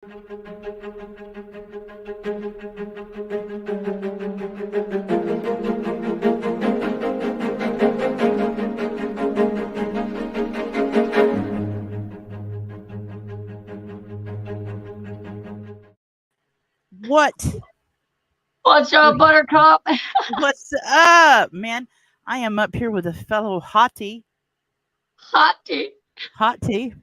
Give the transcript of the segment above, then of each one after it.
What? What's up, Buttercup? What's up, man? I am up here with a fellow hottie. Hottie. Hottie.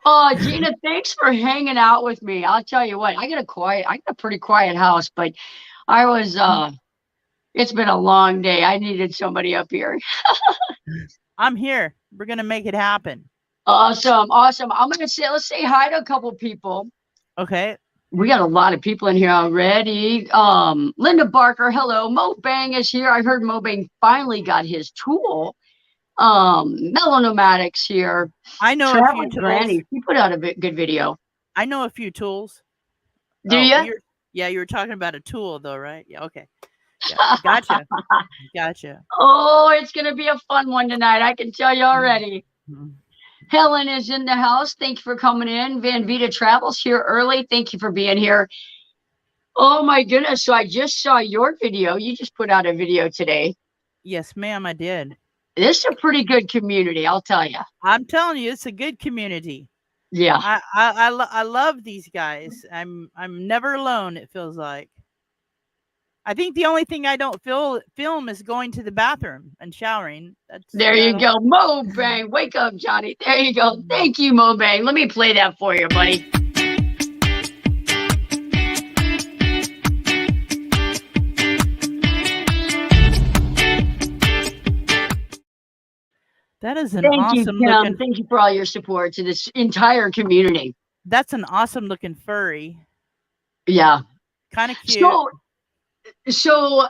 Oh, Gina, thanks for hanging out with me. I'll tell you what, I got a pretty quiet house, but I was it's been a long day. I needed somebody up here. I'm here. We're gonna make it happen. Awesome. Let's say hi to a couple people. Okay. We got a lot of people in here already. Linda Barker, hello. Mo Bang is here. I heard Mo Bang finally got his tool. Melonomatics here. I know a few Traveling tools. Granny, she put out a good video. I know a few tools. Do you? Yeah, you were talking about a tool though, right? Yeah, okay. Yeah, gotcha. Gotcha. Oh, it's gonna be a fun one tonight. I can tell you already. Mm-hmm. Helen is in the house. Thank you for coming in. Van Vita Travels here early. Thank you for being here. Oh my goodness. So I just saw your video. You just put out a video today. Yes, ma'am, I did. This is a pretty good community, I'll tell you. I'm telling you, it's a good community. Yeah. I love these guys. I'm never alone, it feels like. I think the only thing I don't film is going to the bathroom and showering. There you go. Mo Bang. Wake up, Johnny. There you go. Thank you, Mo Bang. Let me play that for you, buddy. That is an awesome looking. Thank you for all your support to this entire community. That's an awesome looking furry. Yeah. Kind of cute. So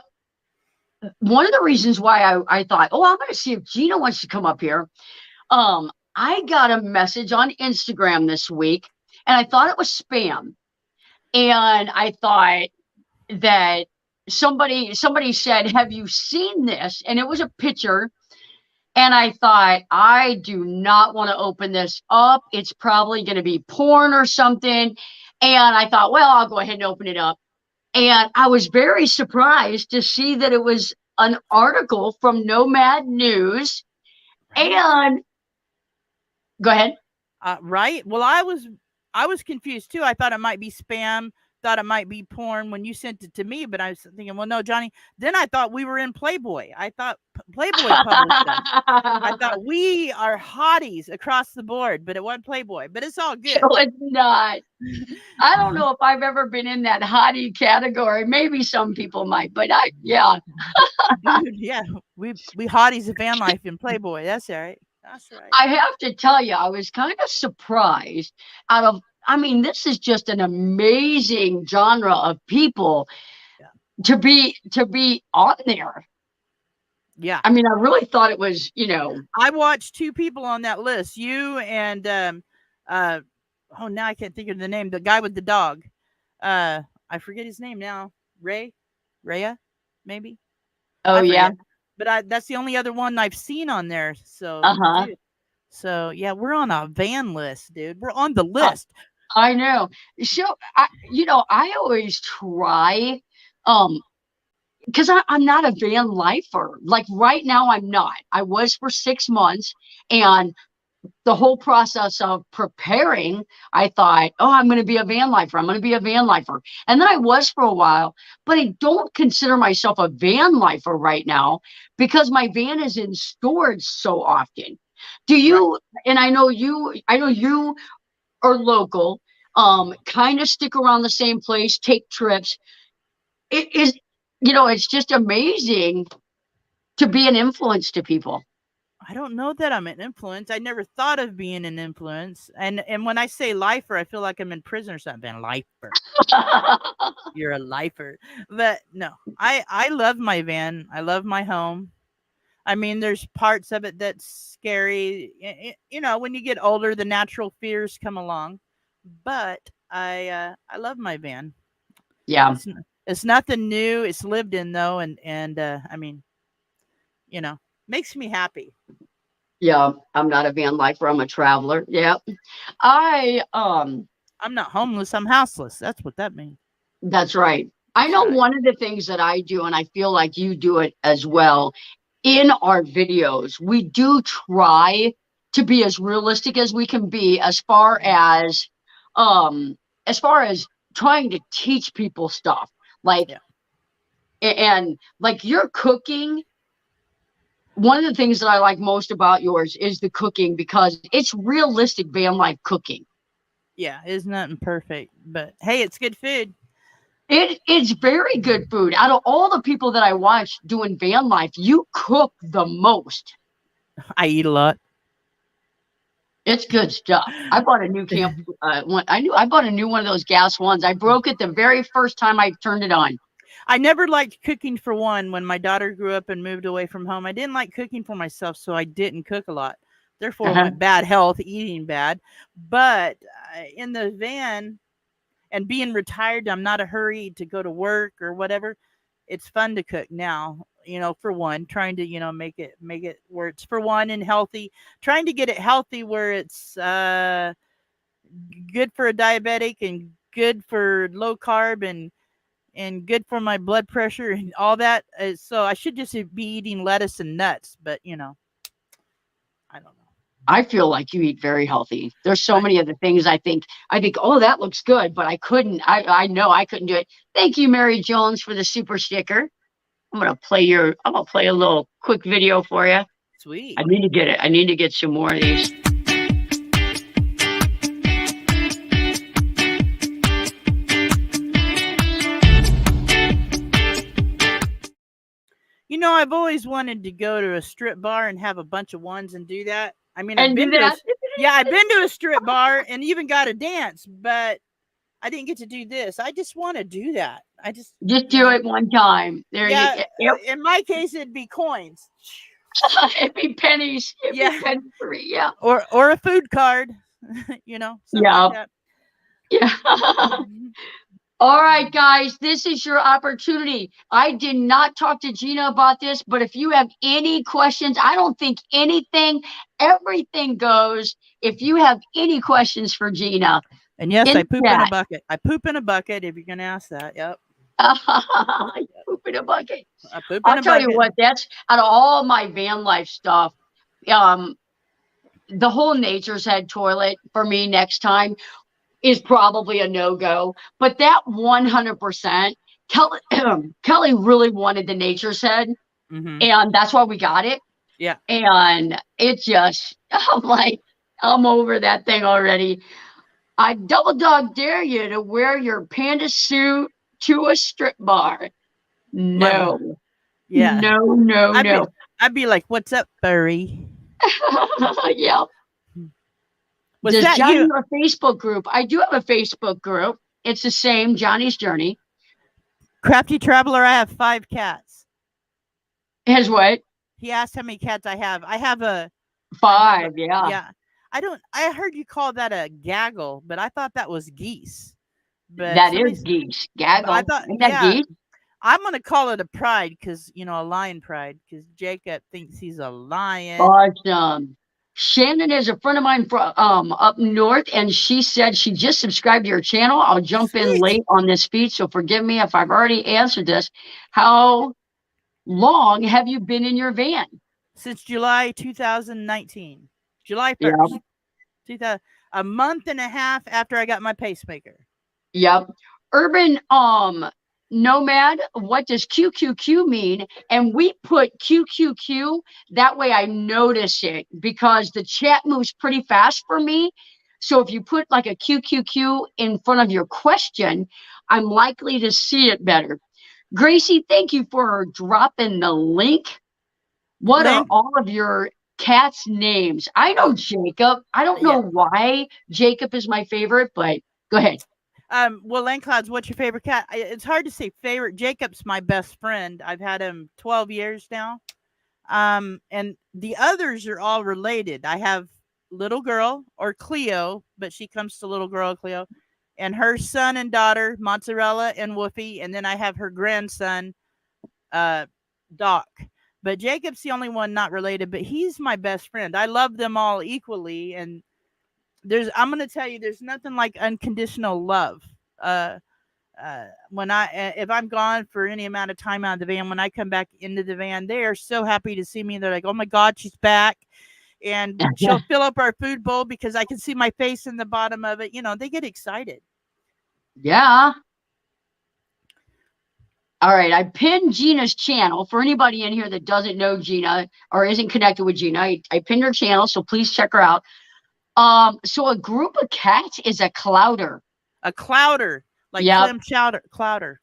one of the reasons why I thought, oh, I'm going to see if Gina wants to come up here. I got a message on Instagram this week, and I thought it was spam. And I thought that somebody said, have you seen this? And it was a picture. And I thought, I do not want to open this up. It's probably going to be porn or something. And I thought, well, I'll go ahead and open it up. And I was very surprised to see that it was an article from Nomad News. And go ahead. Right. Well, I was confused too. I thought it might be spam. Thought it might be porn when you sent it to me, but I was thinking, well, no, Johnny. Then I thought we were in Playboy. I thought Playboy published us. I thought we are hotties across the board, but it wasn't Playboy. But it's all good. No, it's not. I don't know if I've ever been in that hottie category. Maybe some people might, but yeah. Dude, yeah, we hotties of van life in Playboy. That's all right. That's right. I have to tell you, I was kind of surprised this is just an amazing genre of people to be on there. Yeah. I mean, I really thought it was, I watched two people on that list, you and now I can't think of the name, the guy with the dog. I forget his name now. Rhea, maybe. Oh yeah. But that's the only other one I've seen on there. So dude, so yeah, we're on a van list, dude. We're on the list. I know. So I always try, because I'm not a van lifer. Like right now, I'm not. I was for 6 months, and the whole process of preparing, I thought, oh, I'm going to be a van lifer. I'm going to be a van lifer. And then I was for a while, but I don't consider myself a van lifer right now because my van is in storage so often. Do you, and I know you are local, kind of stick around the same place, take trips. It is, it's just amazing to be an influence to people. I don't know that I'm an influence. I never thought of being an influence. And when I say lifer, I feel like I'm in prison or something. Lifer. You're a lifer. But no, I love my van. I love my home. I mean, there's parts of it that's scary. When you get older, the natural fears come along. But I love my van. Yeah. It's nothing new. It's lived in though. And I mean, makes me happy. Yeah, I'm not a van lifer. I'm a traveler. Yeah. I I'm not homeless. I'm houseless. That's what that means. That's right. I That's know right. one of the things that I do, and I feel like you do it as well, in our videos, we do try to be as realistic as we can be um as far as trying to teach people stuff. Like Yeah. and like your cooking, one of the things that I like most about yours is the cooking because it's realistic van life cooking. Yeah. It's nothing perfect, but hey, it's good food. It's very good food. Out of all the people that I watch doing van life, you cook the most. I eat a lot. It's good stuff. I bought a new camp one. I bought a new one of those gas ones. I broke it the very first time I turned it on. I never liked cooking for one. When my daughter grew up and moved away from home, I didn't like cooking for myself, so I didn't cook a lot. Therefore, my Uh-huh. bad health, eating bad. But in the van and being retired, I'm not a hurry to go to work or whatever. It's fun to cook now. For one, trying to make it where it's for one and healthy. Trying to get it healthy where it's good for a diabetic and good for low carb and good for my blood pressure and all that. So I should just be eating lettuce and nuts, but I don't know. I feel like you eat very healthy. There's so I many of the things I think, oh, that looks good, but I couldn't. I know I couldn't do it. Thank you, Mary Jones, for the super sticker. I'm gonna play a little quick video for you. I sweet. need to get it. I need to get some more of these. I've always wanted to go to a strip bar and have a bunch of ones and do that. I mean, And do that. I've been to a strip bar and even got a dance, but I didn't get to do this. I just want to do that. I just, Just do it one time. There you yeah. yep. In my case, it'd be coins. It'd be pennies. It'd be Yeah, pennies for me. Yeah. or a food card. Something like Yeah. that. Yeah. All right, guys, this is your opportunity. I did not talk to Gina about this, but if you have any questions, I don't think everything goes. If you have any questions for Gina And yes, in I the poop in a chat, bucket. I poop in a bucket. If you're gonna ask that, yep, poop in a bucket. I poop in I'll a tell you bucket. what, that's out of all my van life stuff. Um, the whole nature's head toilet for me next time is probably a no-go. But that 100%, Kelly, Kelly really wanted the nature's head, Mm-hmm. and that's why we got it. Yeah. And it just, I'm like, I'm over that thing already. I double dog dare you to wear your panda suit to a strip bar. My No, yeah. no, no, I'd be no. I'd be like, "What's up, furry?" Yeah. Was Does that Johnny you? have a Facebook group? I do have a Facebook group. It's the same, Johnny's Journey. Crafty traveler, I have 5 cats. Has what? He asked how many cats I have. Five, yeah. Yeah. I heard you call that a gaggle, but I thought that was geese. But That is somebody's geese. I Gaggle. thought, Ain't that yeah, geese? I'm gonna call it a pride because a lion pride because Jacob thinks he's a lion. Awesome. Shannon is a friend of mine from up north, and she said she just subscribed to your channel. I'll jump in Sweet. late on this feed, so forgive me if I've already answered this. How long have you been in your van? Since July 2019, July Yeah. 1st, 2000, a month and a half after I got my pacemaker. Yep. Urban nomad, what does QQQ mean? And we put QQQ that way I notice it because the chat moves pretty fast for me. So if you put like a QQQ in front of your question, I'm likely to see it better. Gracie, thank you for dropping the link. What are Link. all of your cats' names? I know Oh, Jacob. I don't yeah. know why Jacob is my favorite, but go ahead. Well, Clouds, what's your favorite cat? It's hard to say favorite. Jacob's my best friend. I've had him 12 years now. And the others are all related. I have little girl or Cleo, but she comes to little girl Cleo, and her son and daughter Mozzarella and Woofy, and then I have her grandson, uh, Doc. But Jacob's the only one not related, but he's my best friend. I love them all equally, and I'm gonna tell you, there's nothing like unconditional love. Uh, when if I'm gone for any amount of time out of the van, when I come back into the van, they are so happy to see me. They're like, "Oh my God, she's back!" And she'll fill up our food bowl because I can see my face in the bottom of it. They get excited. Yeah. All right, I pinned Gina's channel. For anybody in here that doesn't know Gina or isn't connected with Gina, I pinned her channel, so please check her out. So a group of cats is a clouder. A clouder, like Yep. clam chowder, clouder.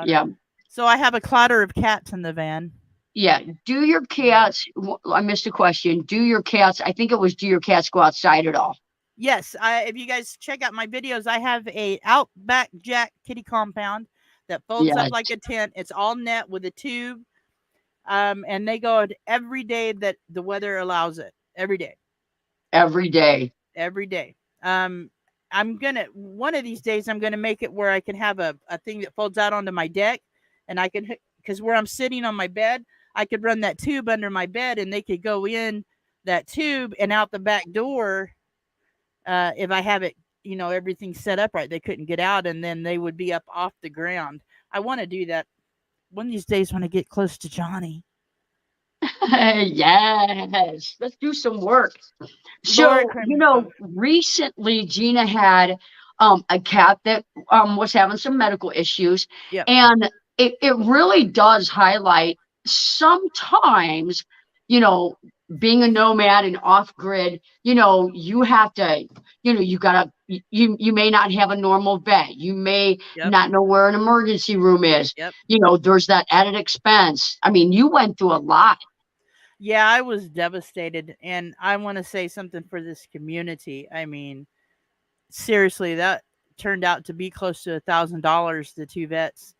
Yeah. So I have a clouder of cats in the van. Yeah. Do your cats, I missed a question. Do your cats, I think it was, do your cats go outside at all? Yes, if you guys check out my videos, I have a Outback Jack kitty compound that folds up Yes. like a tent. It's all net with a tube, and they go out every day that the weather allows it. Every day, Every day. every day. I'm gonna one of these days I'm gonna make it where I can have a thing that folds out onto my deck, and I can, because where I'm sitting on my bed, I could run that tube under my bed, and they could go in that tube and out the back door. If I have it, everything set up right, they couldn't get out, and then they would be up off the ground. I want to do that one of these days when I get close to Jonnie. Yes. Let's do some work. Lord, So, criminy fuck. recently Gina had a cat that was having some medical issues. Yep. And it really does highlight sometimes, you know, being a nomad and off grid, you have to, you gotta, you may not have a normal vet. You may Yep. not know where an emergency room is. Yep. There's that added expense. I mean, you went through a lot. Yeah, I was devastated, and I want to say something for this community. I mean, seriously, that turned out to be close to $1,000. The two vets,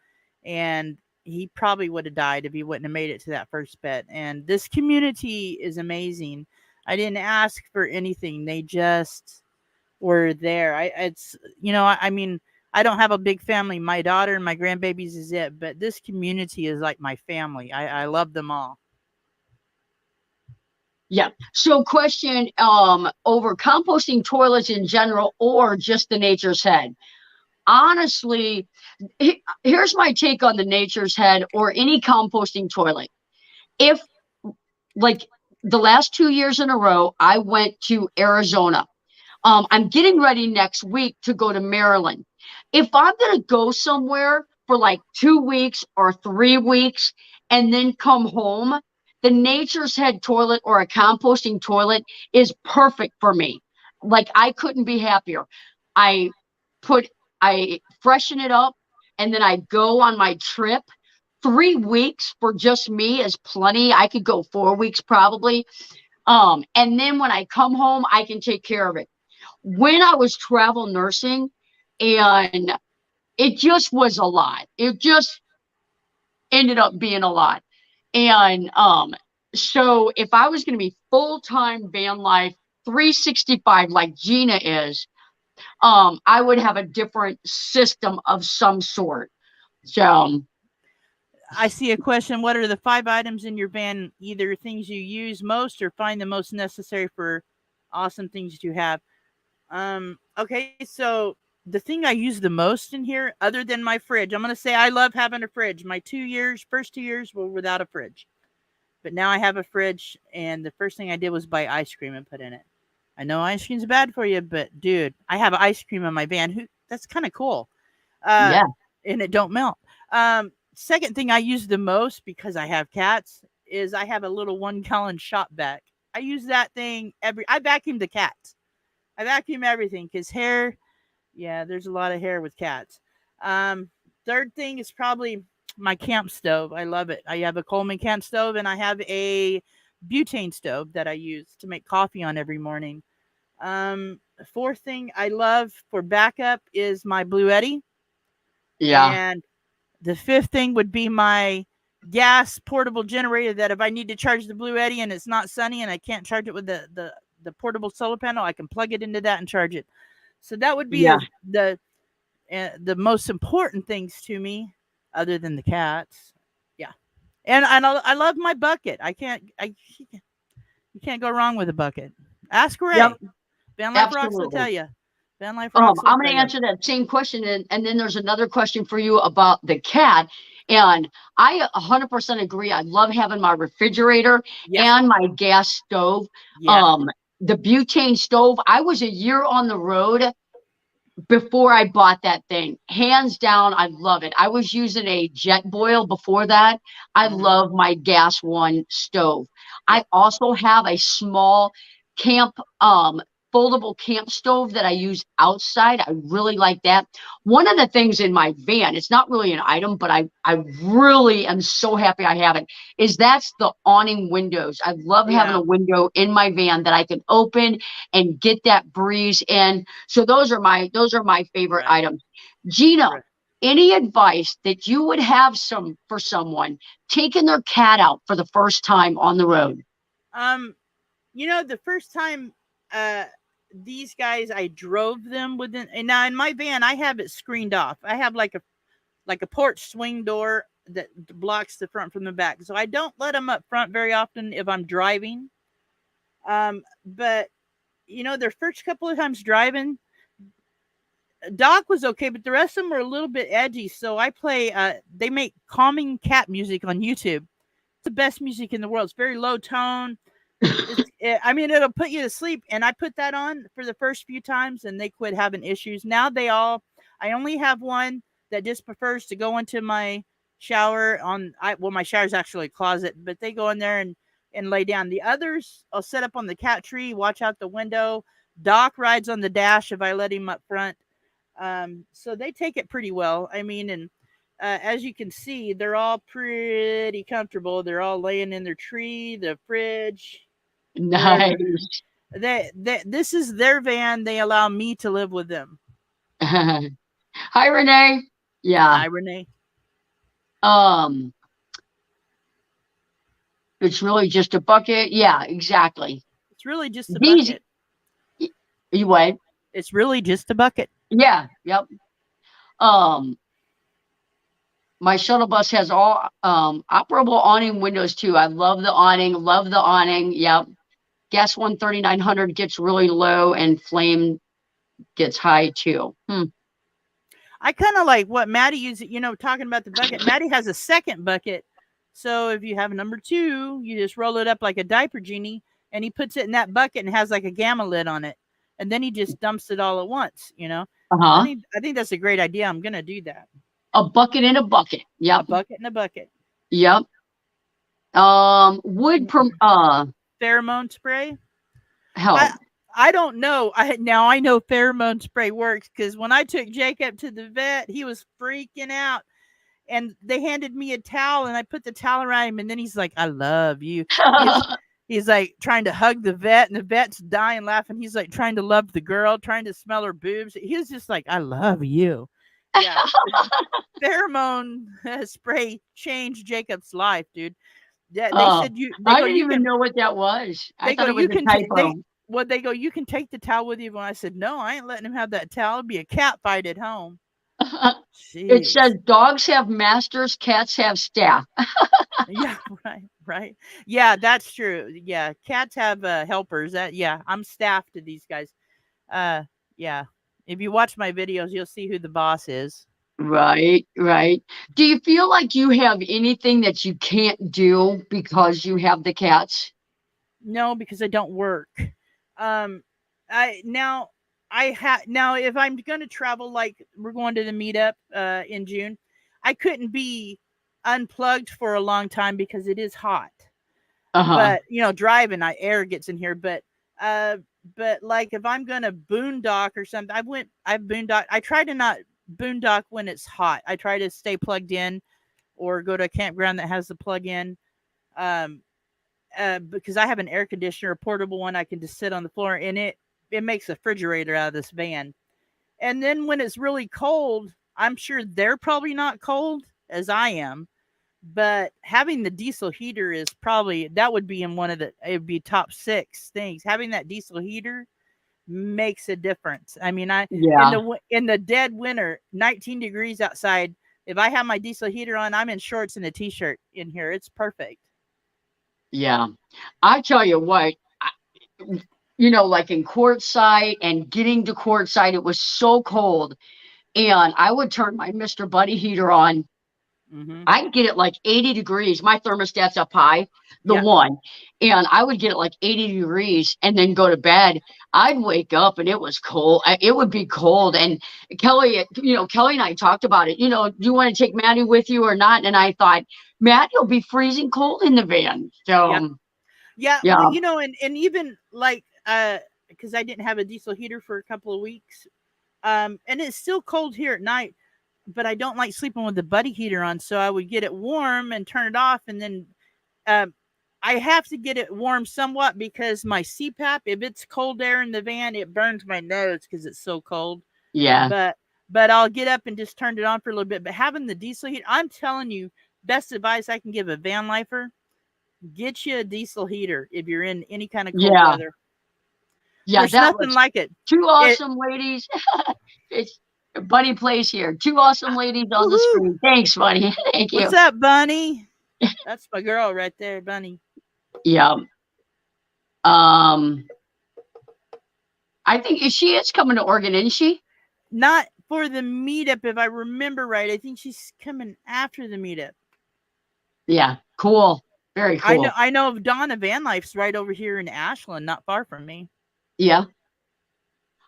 and he probably would have died if he wouldn't have made it to that first vet. And this community is amazing. I didn't ask for anything; they just were there. I mean, I don't have a big family. My daughter and my grandbabies is it, but this community is like my family. I love them all. Yeah. So question, over composting toilets in general or just the nature's head. Honestly, here's my take on the nature's head or any composting toilet. If like the last 2 years in a row, I went to Arizona. I'm getting ready next week to go to Maryland. If I'm going to go somewhere for like 2 weeks or 3 weeks and then come home, the nature's head toilet or a composting toilet is perfect for me. Like I couldn't be happier. I I freshen it up and then I go on my trip. 3 weeks for just me is plenty. I could go 4 weeks probably. And then when I come home, I can take care of it. When I was travel nursing, and it just was a lot. It just ended up being a lot. And so if I was going to be full-time van life 365 like Gina is, I would have a different system of some sort. So I see a question. What are the 5 items in your van, either things you use most or find the most necessary for awesome things you have? Okay, so the thing I use the most in here, other than my fridge, I'm gonna say I love having a fridge. My first 2 years were without a fridge. But now I have a fridge, and the first thing I did was buy ice cream and put in it. I know ice cream's bad for you, but dude, I have ice cream in my van. That's kind of cool. Uh, yeah, and it don't melt. Second thing I use the most because I have cats is I have a little 1 gallon shop vac. I use that thing I vacuum the cats. I vacuum everything because hair. Yeah, there's a lot of hair with cats. Um, Third thing is probably my camp stove. I love it. I have a Coleman camp stove and I have a butane stove that I use to make coffee on every morning. Fourth thing I love for backup is my Blue Eddy. yeah, And the fifth thing would be my gas portable generator that if I need to charge the Blue Eddy and it's not sunny and I can't charge it with the portable solar panel, I can plug it into that and charge it. So that would be yeah. the most important things to me, other than the cats. Yeah, and I love my bucket. You can't go wrong with a bucket. Ask Yep. Ray. Van life rocks, I'll tell Absolutely. you. Van life rocks, I'll I'm going tell to you. answer that same question, and then there's another question for you about the cat. And I 100% agree. I love having my refrigerator Yeah, and my gas stove. yeah, Um, the butane stove. I was a year on the road before I bought that thing. Hands down, I love it. I was using a jet boil before that. I uh-huh, love my gas one stove. yeah, I also have a small camp foldable camp stove that I use outside. I really like that. One of the things in my van, it's not really an item, but I really am so happy I have it, is that's the awning windows. I love having yeah, a window in my van that I can open and get that breeze in. So those are my favorite right, items. Gina, right. any advice that you would have some for someone taking their cat out for the first time on the road? Um, the first time, uh, these guys, I drove them within, and now in my van, I have it screened off. I have like a porch swing door that blocks the front from the back, so I don't let them up front very often if I'm driving. But their first couple of times driving, Doc was okay, but the rest of them were a little bit edgy. So I play. They make calming cat music on YouTube. It's the best music in the world. It's very low tone. I mean, it'll put you to sleep. And I put that on for the first few times, and they quit having issues. Now they all. I only have one that just prefers to go into my shower on. Well, my shower is actually a closet, but they go in there and lay down. The others, I'll set up on the cat tree, watch out the window. Doc rides on the dash if I let him up front. So they take it pretty well. I mean, and as you can see, they're all pretty comfortable. They're all laying in their tree, the fridge. They're Nice. this is their van. They allow me to live with them. Hi, Renee. Yeah. Hi, Renee. Um, it's really just a bucket. Yeah, exactly. It's really just a These bucket. you what? It's really just a bucket. Yeah, yep. Um, my shuttle bus has all operable awning windows too. I love the awning, love the awning. Yep. Gas 13900 gets really low and flame gets high too. I kind of like what Maddie uses. Talking about the bucket. Maddie has a second bucket. So if you have a number two, you just roll it up like a diaper genie, and he puts it in that bucket and has like a gamma lid on it, and then he just dumps it all at once. I Uh-huh. think I think that's a great idea. I'm gonna do that. A bucket in a bucket. A Yep. bucket and a bucket. Yep. Would Pheromone spray. I help. I don't know. I know pheromone spray works because when I took Jacob to the vet, he was freaking out, and they handed me a towel, and I put the towel around him, and then he's like, "I love you." He's he's like trying to hug the vet, and the vet's dying laughing. He's like trying to love the girl, trying to smell her boobs. He was just like, "I love you." Yeah, pheromone spray changed Jacob's life, dude. Yeah, they uh, said they I go, didn't you even can know what that was. I they go, thought it was you a can typo. they go, you can take the towel with you. When I said no, I ain't letting him have that towel. It'd be a cat fight at home. It says Jeez. dogs have masters, cats have staff. Yeah, right. Yeah, that's true. Yeah, cats have helpers. Yeah, I'm staff to these guys. Uh, yeah. If you watch my videos, you'll see who the boss is. Right, right. Do you feel like you have anything that you can't do because you have the cats? No, because I don't work. Um, I now now if I'm gonna travel, like we're going to the meetup in June, I couldn't be unplugged for a long time because it is hot. Uh-huh. But driving, air gets in here. Uh, but like if I'm gonna boondock or something, I've boondock. I try to not boondock when it's hot. I try to stay plugged in or go to a campground that has the plug in. Um, because I have an air conditioner, a portable one. I can just sit on the floor, and it makes a refrigerator out of this van. And then when it's really cold, I'm sure they're probably not cold as I am, but having the diesel heater is probably that would be in one of the it would be top six things. Having that diesel heater makes a difference. I mean, I Yeah. in the dead winter, 19 degrees outside. If I have my diesel heater on, I'm in shorts and a t-shirt in here. It's perfect. Yeah. I tell you what, like in Quartzsite and getting to Quartzsite, it was so cold. And I would turn my Mr. Buddy heater on. Mm-hmm. I'd get it like 80 degrees. My thermostat's up high, the Yeah. one. And I would get it like 80 degrees and then go to bed. I'd wake up and it was cold. It would be cold. And Kelly and I talked about it. Do you want to take Maddie with you or not? And I thought, Matt, you'll be freezing cold in the van. Yeah. So, Yeah. yeah, Well, and even like, because I didn't have a diesel heater for a couple of weeks. And it's still cold here at night, but I don't like sleeping with the buddy heater on. So I would get it warm and turn it off. And then, I have to get it warm somewhat because my CPAP, if it's cold air in the van, it burns my nose because it's so cold. yeah, But I'll get up and just turn it on for a little bit. But having the diesel heater, I'm telling you, best advice I can give a van lifer: get you a diesel heater if you're in any kind of cold yeah, weather. yeah. There's That nothing was like it. two awesome ladies. It's Buddy plays here. Two awesome ladies on the Woohoo! screen. Thanks, Buddy. Thank you. What's up, Bunny? That's my girl right there, Bunny. Yeah. I think she is coming to Oregon, isn't she? Not for the meetup, if I remember right. I think she's coming after the meetup. Yeah, cool. Very cool. I know of Donna Van Life's right over here in Ashland, not far from me. Yeah.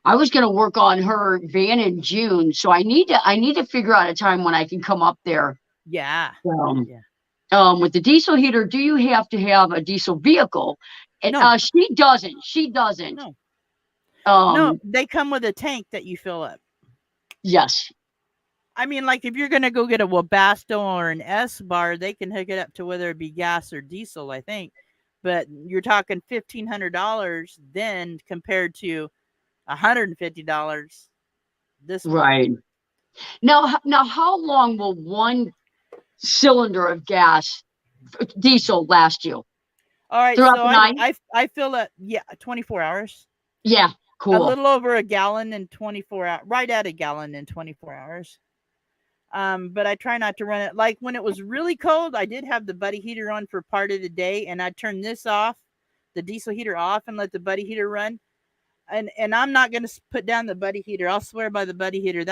I was going to work on her van in June, so I need to figure out a time when I can come up there. Yeah. Yeah. With the diesel heater, do you have to have a diesel vehicle? And, No. She doesn't. She doesn't. No. No, they come with a tank that you fill up. Yes. I mean, like if you're gonna go get a Webasto or an S-bar, they can hook it up to whether it be gas or diesel, I think. But you're talking $1,500 then compared to $150 this month. Right. Now, how long will one cylinder of diesel last you? All right, Throughout so the night? I fill it 24 hours. Yeah, cool. A little over a gallon in 24 hours, right at a gallon in 24 hours. But I try not to run it. Like when it was really cold, I did have the buddy heater on for part of the day, and I turned this off, the diesel heater off, and let the buddy heater run. And I'm not going to put down the buddy heater. I'll swear by the buddy heater.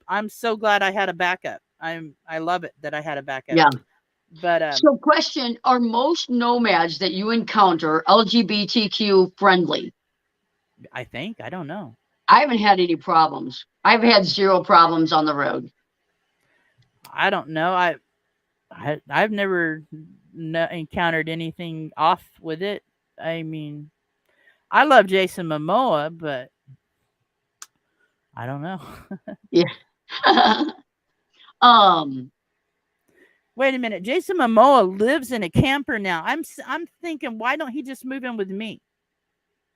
I'm so glad I had a backup. I love it that I had a backup. Yeah. But so question, are most nomads that you encounter LGBTQ friendly? I think, I don't know. I haven't had any problems. I've had zero problems on the road. I don't know. I've never encountered anything off with it. I mean, I love Jason Momoa, but I don't know. Yeah. Wait a minute. Jason Momoa lives in a camper now. I'm thinking, why don't he just move in with me?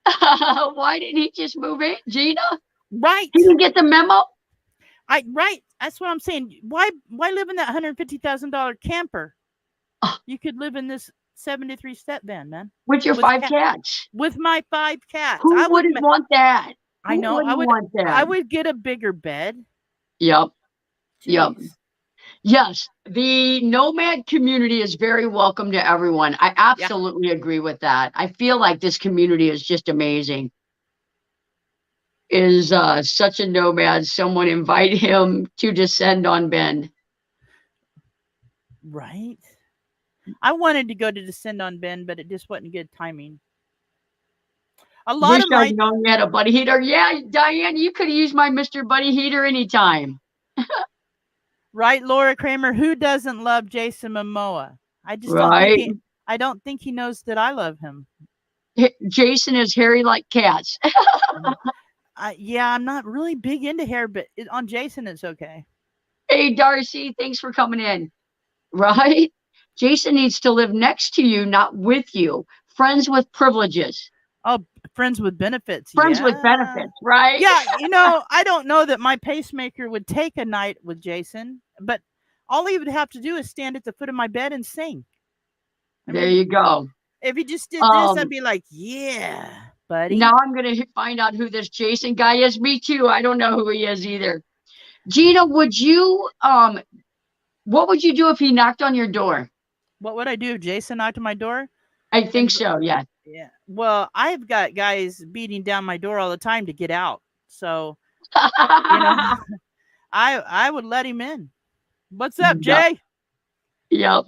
Why didn't he just move in, Gina? Right. Did you get the memo? Right. That's what I'm saying. Why live in that $150,000 camper? You could live in this 73 step van, man. With your 5 cats. With my 5 cats. Who wouldn't want that? I know. Want that? I would get a bigger bed. Yep. Jeez. Yep. Yes, the nomad community is very welcome to everyone. I absolutely agree with that. I feel like this community is just amazing. Is such a nomad. Someone invite him to descend on Ben. Right. I wanted to go to descend on Ben, but it just wasn't good timing. A lot Wish of my I'd known you had a buddy heater. Yeah, Diane, you could have used my Mr. Buddy heater anytime. Right, Laura Kramer, who doesn't love Jason Momoa? I just I don't think he knows that I love him. Jason is hairy like cats. Yeah, I'm not really big into hair, but on Jason, it's okay. Hey, Darcy, thanks for coming in. Right? Jason needs to live next to you, not with you. Friends with privileges. Oh, friends with benefits. Friends with benefits, right? Yeah, I don't know that my pacemaker would take a night with Jason, but all he would have to do is stand at the foot of my bed and sing. There you go. If he just did this, I'd be like, yeah, buddy. Now I'm going to find out who this Jason guy is. Me too. I don't know who he is either. Gina, would you, what would you do if he knocked on your door? What would I do if Jason knocked on my door? I think so, yeah. Yeah. Well, I've got guys beating down my door all the time to get out. So, you know, I would let him in. What's up, Yep. Jay? Yep.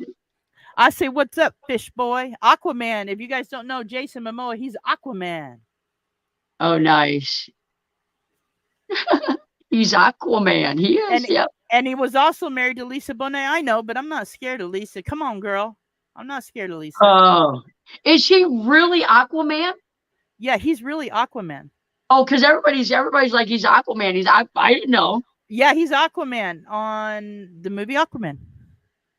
I say, what's up, fish boy? Aquaman. If you guys don't know Jason Momoa, he's Aquaman. Oh, nice. He's Aquaman. He is. And Yep. and he was also married to Lisa Bonet. I know, but I'm not scared of Lisa. Come on, girl. I'm not scared of Lisa. Oh, is he really Aquaman? Yeah, he's really Aquaman. Oh, because everybody's like he's Aquaman. I didn't know. Yeah, he's Aquaman on the movie Aquaman.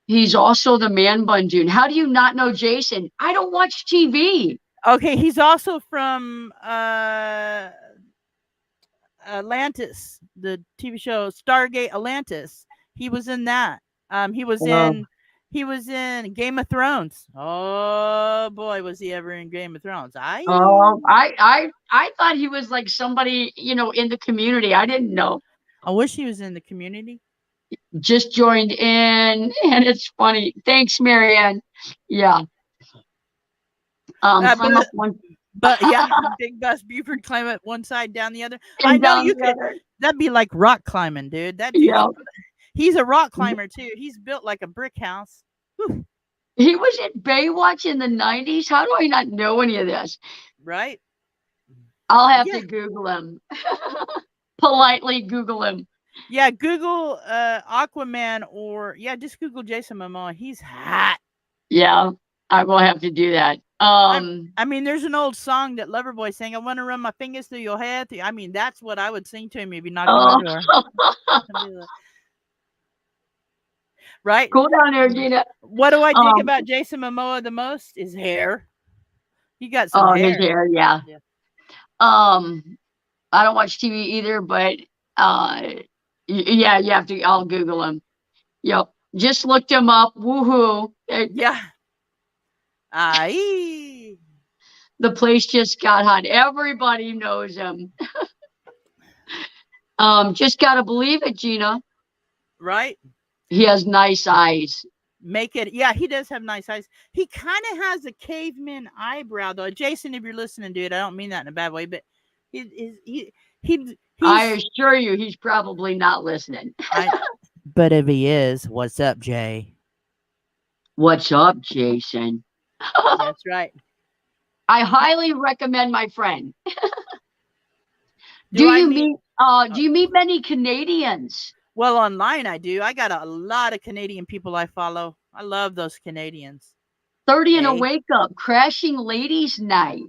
He's also the man bun dude. How do you not know Jason? I don't watch TV. Okay, he's also from Atlantis, the TV show Stargate Atlantis. He was in that. He was Oh, in Game of Thrones. Oh boy, was he ever in Game of Thrones? I thought he was like somebody, in the community. I didn't know. I wish he was in the Community. Just joined in, and it's funny. Thanks, Marianne. Yeah. Climb up But one yeah, Big Bus Buford climb up one side, down the other. I and know down you the could. other. That'd be like rock climbing, dude. That dude's Yeah. he's a rock climber too. He's built like a brick house. Whew, He was in Baywatch in the 90s. How do I not know any of this? right? I'll have Yeah. to Google him. Politely Google him. Yeah, Google Aquaman or just Google Jason Momoa. He's hot. Yeah, I will have to do that. I mean, there's an old song that Loverboy sang. I want to run my fingers through your hair. I mean, that's what I would sing to him if he knocked on my Oh, door. Right? go down there, Gina. What do I dig Um, about Jason Momoa the most? His hair. He got some oh, his hair. hair, yeah. Yeah. I don't watch TV either, but yeah, you have to. I'll Google him. Yep, just looked him up. Woohoo! Yeah. Aye. The place just got hot. Everybody knows him. Just gotta believe it, Gina. Right? He has nice eyes. Make it. Yeah, he does have nice eyes. He kind of has a caveman eyebrow, though. Jason, if you're listening, dude, I don't mean that in a bad way, but he's. I assure you, he's probably not listening. But if he is, what's up, Jay? What's up, Jason? That's right. I highly recommend my friend. Do you meet many Canadians? Well, online I do. I got a lot of Canadian people I follow. I love those Canadians. 30 and a wake up, crashing ladies night.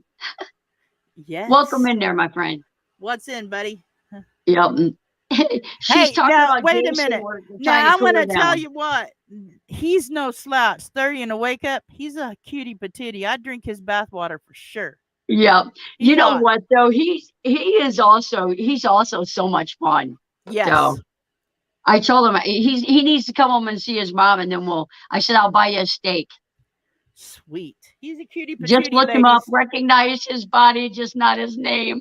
Yes. Welcome in there, my friend. What's in, buddy? Yep. She's talking about wait Jason. a minute. We're Now I'm cool gonna her tell down. you what. He's no slouch. 30 and a wake up. He's a cutie patootie. I drink his bathwater for sure. Yeah. He's You know hot. what though? He's also so much fun. Yes. So I told him he needs to come home and see his mom, and then I said I'll buy you a steak. Sweet. He's a cutie patootie. Just look him up, recognize his body, just not his name.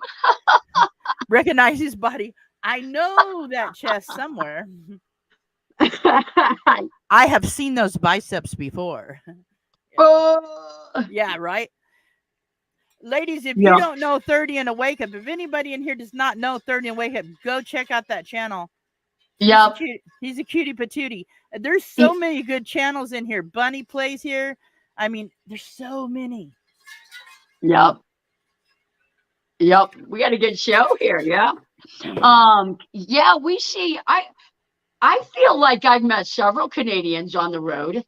Recognize his body. I know that chest somewhere. I have seen those biceps before. Yeah, right? Ladies, if you don't know 30 and a wake up, if anybody in here does not know 30 and wake up, go check out that channel. Yep. He's a cutie patootie. There's so many good channels in here. Bunny plays here. I mean, there's so many. Yep. We got a good show here. Yeah. Yeah, we see. I feel like I've met several Canadians on the road.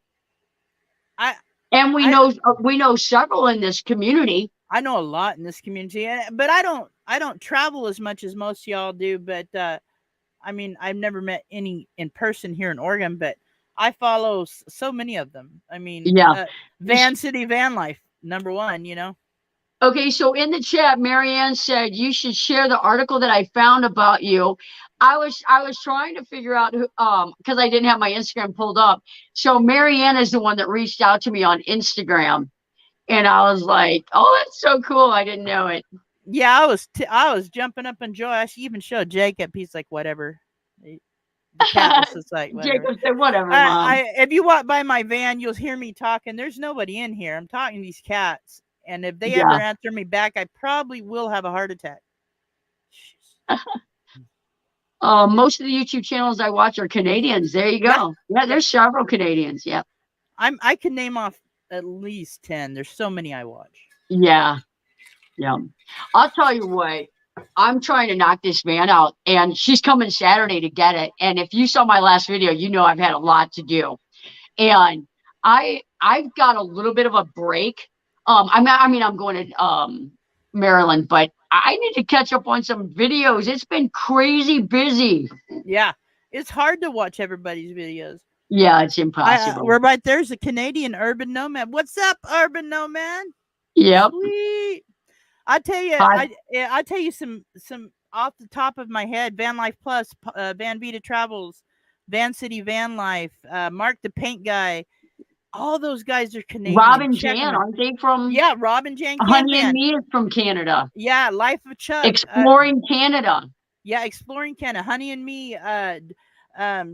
We know several in this community. I know a lot in this community, but I don't travel as much as most of y'all do. But I mean, I've never met any in person here in Oregon, but I follow so many of them. I mean, Van City Van Life, #1, Okay, so in the chat, Marianne said you should share the article that I found about you. I was trying to figure out who, because I didn't have my Instagram pulled up. So Marianne is the one that reached out to me on Instagram, and I was like, "Oh, that's so cool! I didn't know it." Yeah, I was jumping up in joy. I even showed Jacob. He's like, "Whatever." The cat was just like, "Whatever." Jacob said, "Whatever, Mom." If you walk by my van, you'll hear me talking. There's nobody in here. I'm talking to these cats. And if they ever Yeah. answer me back, I probably will have a heart attack. Most of the YouTube channels I watch are Canadians. There you Yeah. go. Yeah, Yep. there's several Canadians. Yep. I can name off at least 10. There's so many I watch. Yeah. Yeah. I'll tell you what. I'm trying to knock this van out, and she's coming Saturday to get it. And if you saw my last video, you know I've had a lot to do. And I've got a little bit of a break. I'm going to Maryland, but I need to catch up on some videos. It's been crazy busy. Yeah. It's hard to watch everybody's videos. Yeah, it's impossible. We're right there's a Canadian urban nomad. What's up, urban nomad? Yep. Sweet. I tell you, Hi. I tell you some off the top of my head. Van Life Plus, Van Vita Travels, Van City Van Life, Mark the Paint Guy. All those guys are Canadian. Rob and Check 'em Jan, out. aren't they from? Yeah, Rob and Jan Honey and Campan. Me is from Canada. Yeah, Life of Chuck. Exploring Canada. Yeah, Exploring Canada. Honey and Me.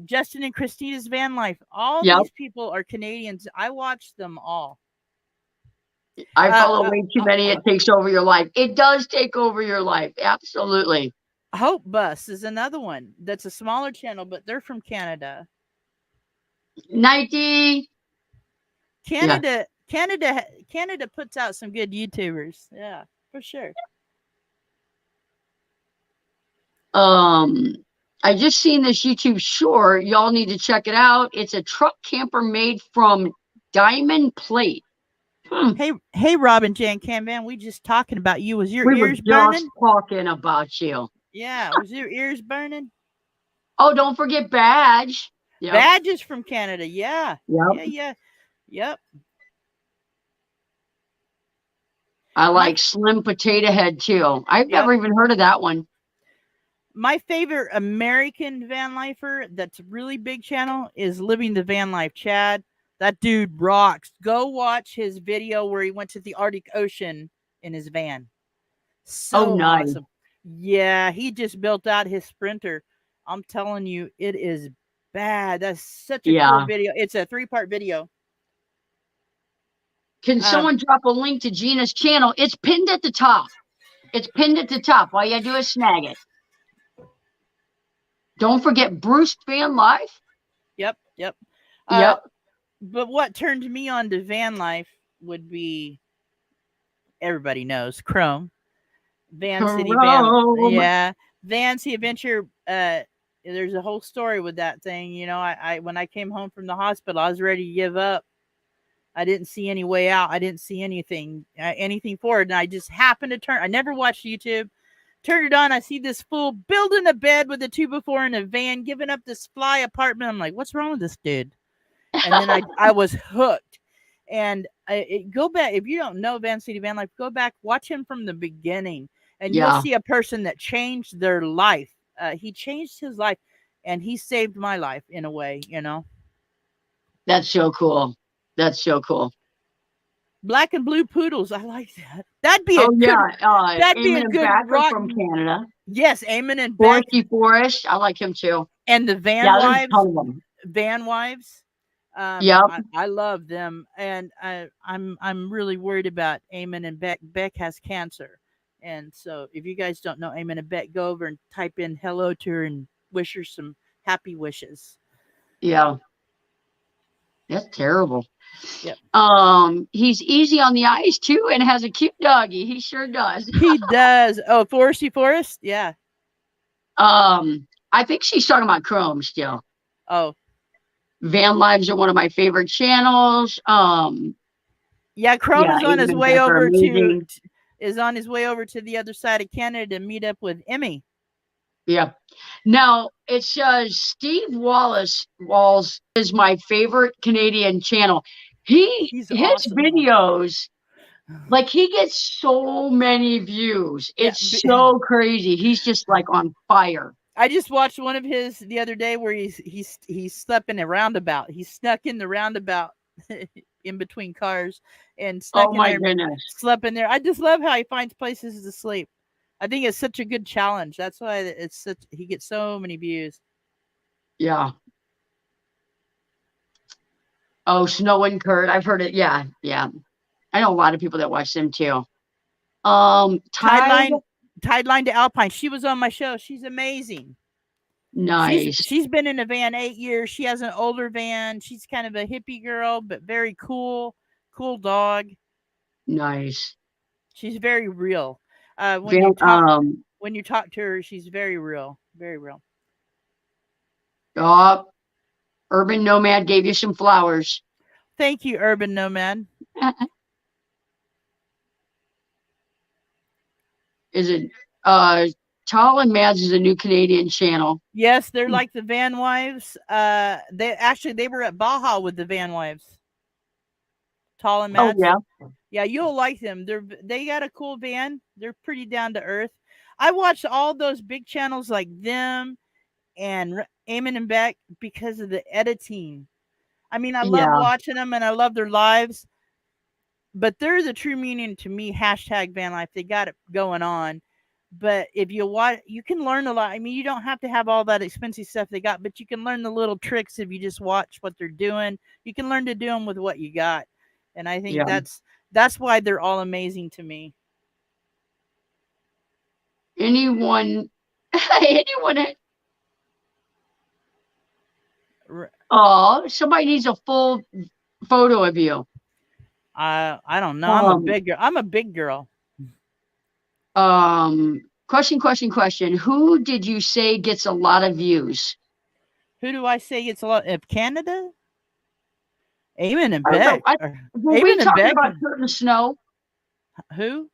Justin and Christina's Van Life. All Yep. these people are Canadians. I watch them all. I follow way too many. It takes over your life. It does take over your life. Absolutely. Hope Bus is another one. That's a smaller channel, but they're from Canada. Nighty. Canada puts out some good YouTubers. Yeah, for sure. I just seen this YouTube short. Y'all need to check it out. It's a truck camper made from diamond plate. Hey, Robin Jan Camvan, we just talking about you. Was your ears We were burning? just talking about you. Yeah, was your ears burning? Oh, don't forget Badge. Yep. Badge is from Canada. Yeah. Yep. Yep. I like Slim Potato Head too. I've never even heard of that one. My favorite American van lifer that's really big channel is Living the Van Life Chad. That dude rocks. Go watch his video where he went to the Arctic Ocean in his van. So nice. Awesome. Yeah, he just built out his Sprinter. I'm telling you, it is bad. That's such a cool video. It's a 3-part video. Can someone drop a link to Gina's channel? It's pinned at the top. It's pinned at the top. All you gotta do is snag it. Don't forget Bruce Van Life. Yep. Yep. But what turned me on to van life would be, everybody knows, Chrome. Van City Van. Yeah. Van City Adventure. There's a whole story with that thing. You know, I when I came home from the hospital, I was ready to give up. I didn't see any way out. I didn't see anything forward. And I just happened to I never watched YouTube. Turned it on. I see this fool building a bed with a 2x4 in a van, giving up this fly apartment. I'm like, what's wrong with this dude? And then I was hooked. And go back. If you don't know Van City Van Life, go back, watch him from the beginning. And you'll see a person that changed their life. He changed his life. And he saved my life in a way, you know. That's so cool. That's so cool. Black and Blue Poodles. I like that. That'd be a good. That'd be a good rock from Canada. Yes, Eamon and Beck. Forest. I like him too. And the Van Wives. Van Wives. I love them, and I'm really worried about Eamon and Beck. Beck has cancer, and so if you guys don't know Eamon and Beck, go over and type in hello to her and wish her some happy wishes. Yeah. That's terrible. Yep. He's easy on the eyes too, and has a cute doggy. He sure does. He does. Oh, Foresty Forest. Yeah. I think she's talking about Chrome still. Oh. Van Lives are one of my favorite channels. Yeah, Chrome is on his way over to the other side of Canada to meet up with Emmy. Yeah. Now it says Steve Walls is my favorite Canadian channel. His awesome. Videos, like he gets so many views. It's so crazy. He's just like on fire. I just watched one of his the other day where he slept in a roundabout. He snuck in the roundabout in between cars and snuck in there. Goodness. Slept in there. I just love how he finds places to sleep. I think it's such a good challenge. That's why he gets so many views. Yeah. Oh, Snow and Kurt. I've heard it. Yeah. I know a lot of people that watch them too. Tide Tide, line, Tide line to Alpine. She was on my show. She's amazing. nice, She's been in a van 8 years. She has an older van. She's kind of a hippie girl, but very cool dog. nice. She's very real. When Van, you talk to her, she's very real, very real. oh, Urban Nomad gave you some flowers. Thank you, Urban Nomad. Is it Tall and Mads is a new Canadian channel. Yes, they're like the Van Wives. They were at Baja with the Van Wives. Tall and Oh Mads. yeah, Yeah, you'll like them. They got a cool van. They're pretty down to earth. I watched all those big channels like them and Eamon and Beck because of the editing. I mean, I love yeah, watching them and I love their lives, but they're the true meaning to me. Hashtag van life. They got it going on. But if you watch, you can learn a lot. I mean, you don't have to have all that expensive stuff they got, but you can learn the little tricks if you just watch what they're doing. You can learn to do them with what you got, and I think yeah. that's why they're all amazing to me. Anyone, anyone. R- Oh, somebody needs a full photo of you. I don't know. Um, I'm a big girl. question. Who did you say gets a lot of views? Who do I say gets a lot of Canada? Eamon and I don't know. Beck. Were we Eamon and talking Beck. about Curtin Snow? Who?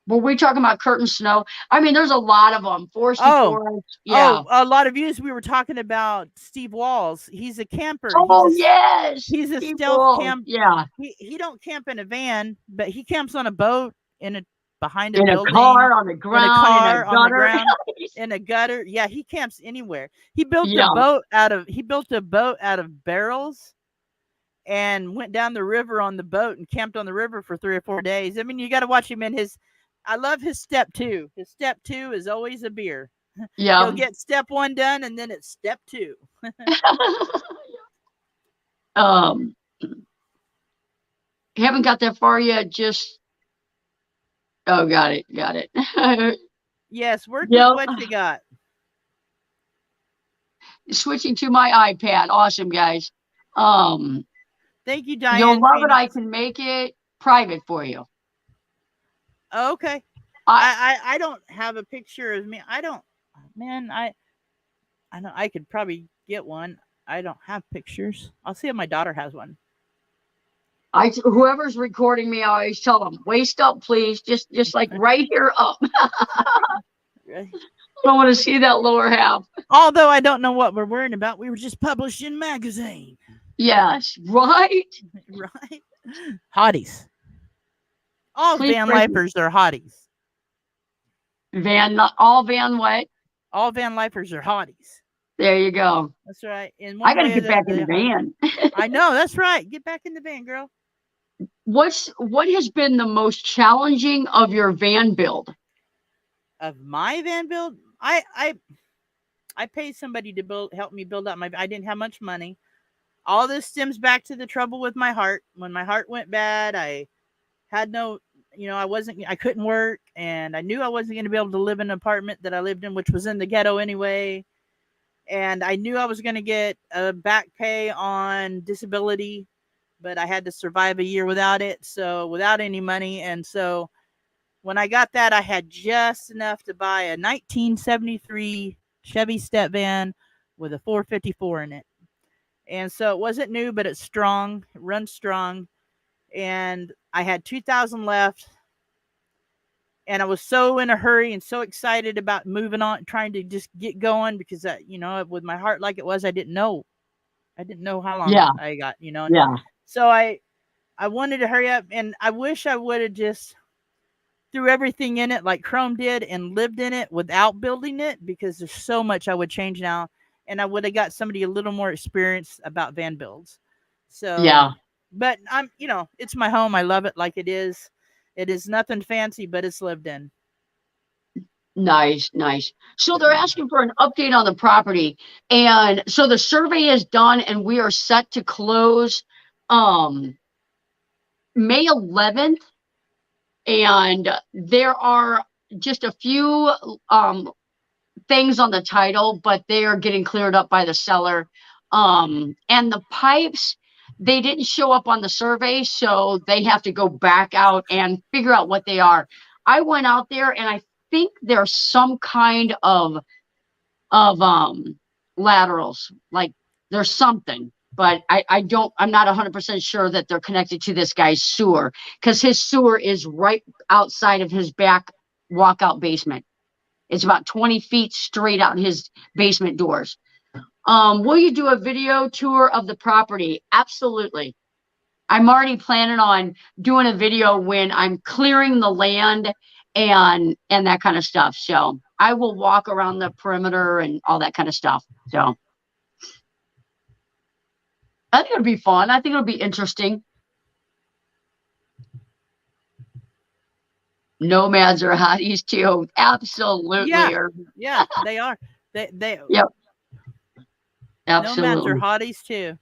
Were we talking about Curtin Snow? I mean, there's a lot of them. Forest and Oh, Forest. Yeah. a lot of views. We were talking about Steve Walls. He's a camper. Oh, yes. He's a stealth People. camp. Yeah. He don't camp in a van, but he camps on a boat behind a In building, a car, on the ground, in a car, in a on the gutter. ground, in a gutter. Yeah, he camps anywhere. He built Yeah. a boat out of barrels and went down the river on the boat and camped on the river for 3 or 4 days. I mean, you got to watch him in his. I love his step 2. His step 2 is always a beer. Yeah. He'll get step 1 done, and then it's step 2. Haven't got that far yet. Just got it. Yes, work Yep. with what you got. Switching to my iPad. Awesome, guys. Thank you, Diane. You'll love Phoenix. it. I can make it private for you. Okay. I don't have a picture of me. I don't. Man, I know I could probably get one. I don't have pictures. I'll see if my daughter has one. Whoever's recording me, I always tell them, waist up, please. Just like right here up. I don't want to see that lower half. Although I don't know what we're worrying about. We were just published in magazine. Yes, right? Right? Hotties. All van lifers are hotties. All van what? All van lifers are hotties. There you go. That's right. I got to get back in the van. I know. That's right. Get back in the van, girl. What has been the most challenging of your van build? Of my van build? I paid somebody to help me build up I didn't have much money. All this stems back to the trouble with my heart. When my heart went bad, I had no, I couldn't work, and I knew I wasn't going to be able to live in an apartment that I lived in, which was in the ghetto anyway. And I knew I was going to get a back pay on disability, but I had to survive a year without it. So without any money. And so when I got that, I had just enough to buy a 1973 Chevy step van with a 454 in it. And so it wasn't new, but it's strong. It runs strong. And I had 2,000 left. And I was so in a hurry and so excited about moving on, trying to just get going because, with my heart like it was, I didn't know how long I got, Yeah. So I wanted to hurry up, and I wish I would have just threw everything in it like Chrome did and lived in it without building it, because there's so much I would change now. And I would have got somebody a little more experienced about van builds. So, yeah. But it's my home. I love it like it is. It is nothing fancy, but it's lived in. Nice. So they're asking for an update on the property. And so the survey is done and we are set to close May 11th, and there are just a few things on the title, but they are getting cleared up by the seller. And the pipes, they didn't show up on the survey, so they have to go back out and figure out what they are. I went out there, and I think there's some kind of laterals, like there's something, but I'm not 100% sure that they're connected to this guy's sewer, because his sewer is right outside of his back walkout basement. It's about 20 feet straight out his basement doors. Will you do a video tour of the property? Absolutely. I'm already planning on doing a video when I'm clearing the land and that kind of stuff. So I will walk around the perimeter and all that kind of stuff. So I think it'll be fun. I think it'll be interesting. Nomads are hotties too. Absolutely. Yeah, they are. They Yep. Absolutely. Nomads are hotties too.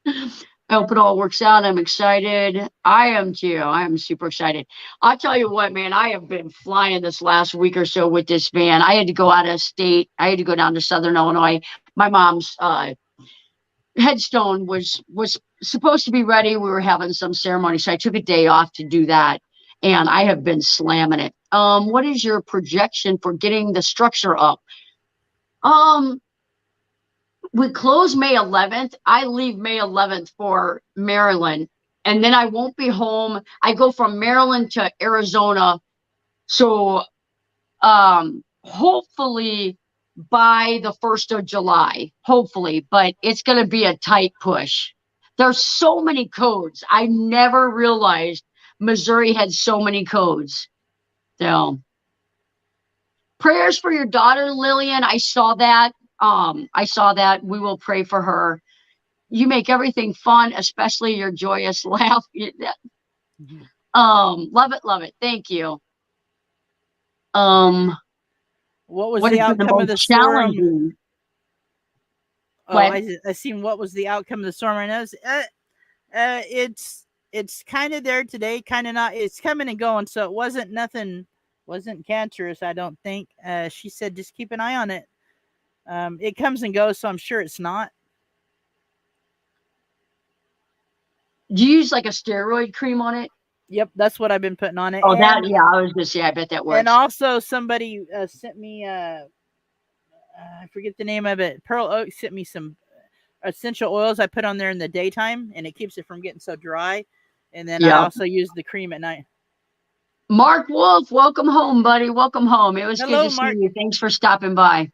I hope it all works out. I'm excited. I am too. I am super excited. I'll tell you what, man, I have been flying this last week or so with this van. I had to go out of state. I had to go down to Southern Illinois. My mom's headstone was supposed to be ready. We were having some ceremony, so I took a day off to do that. And I have been slamming it. What is your projection for getting the structure up? We close May 11th. I leave May 11th for Maryland, and then I won't be home. I go from Maryland to Arizona. So hopefully by the 1st of July, hopefully, but it's going to be a tight push. There's so many codes. I never realized Missouri had so many codes. So prayers for your daughter, Lillian. I saw that. We will pray for her. You make everything fun, especially your joyous laugh. Love it. Thank you. What was the outcome of the storm? Oh, I seen what was the outcome of the storm right now. It's kind of there today, kind of not. It's coming and going, so it wasn't cancerous, I don't think. She said just keep an eye on it. It comes and goes, so I'm sure it's not. Do you use like a steroid cream on it? Yep, that's what I've been putting on it. Oh, I was gonna say, I bet that works. And also somebody sent me I forget the name of it. Pearl Oak sent me some essential oils I put on there in the daytime, and it keeps it from getting so dry. And then I also use the cream at night. Mark Wolf, welcome home, buddy. Welcome home. It was good to see you. Thanks for stopping by.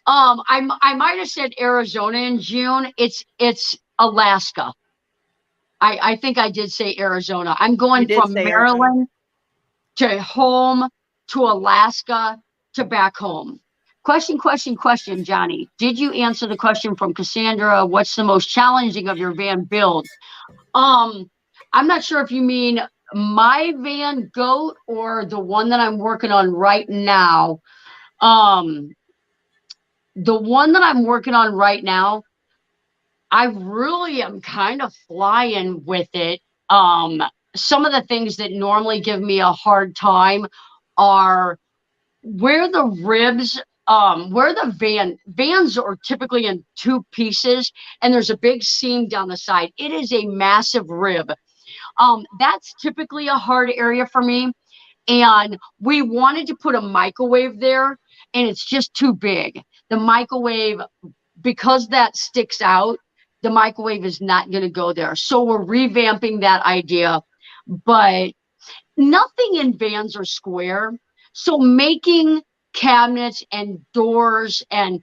I might have said Arizona in June. It's Alaska. I think I did say Arizona. I'm going from Maryland to home to Alaska to back home. Question, Jonnie. Did you answer the question from Cassandra? What's the most challenging of your van build? I'm not sure if you mean my van goat or the one that I'm working on right now. The one that I'm working on right now, I really am kind of flying with it. Some of the things that normally give me a hard time are where the ribs, where the vans are typically in two pieces, and there's a big seam down the side. It is a massive rib. That's typically a hard area for me. And we wanted to put a microwave there, and it's just too big. The microwave, because that sticks out, the microwave is not going to go there. So we're revamping that idea, but nothing in vans are square. So making cabinets and doors and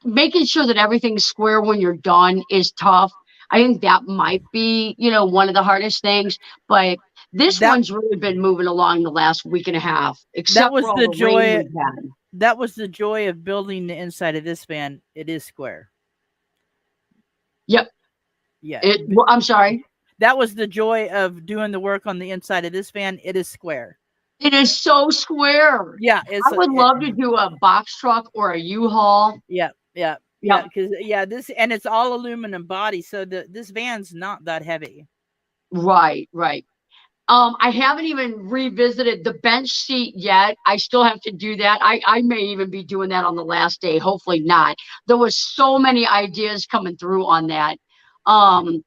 making sure that everything's square when you're done is tough. I think that might be, one of the hardest things, but this one's really been moving along the last week and a half. Except for all the rain we've had. That was the joy of building the inside of this van. It is square. Yep. Yeah. I'm sorry. That was the joy of doing the work on the inside of this van. It is square. It is so square. Yeah. I would love to do a box truck or a U-Haul. Yeah. Because this, and it's all aluminum body, so this van's not that heavy. Right, right. I haven't even revisited the bench seat yet. I still have to do that. I may even be doing that on the last day. Hopefully not. There was so many ideas coming through on that. Um,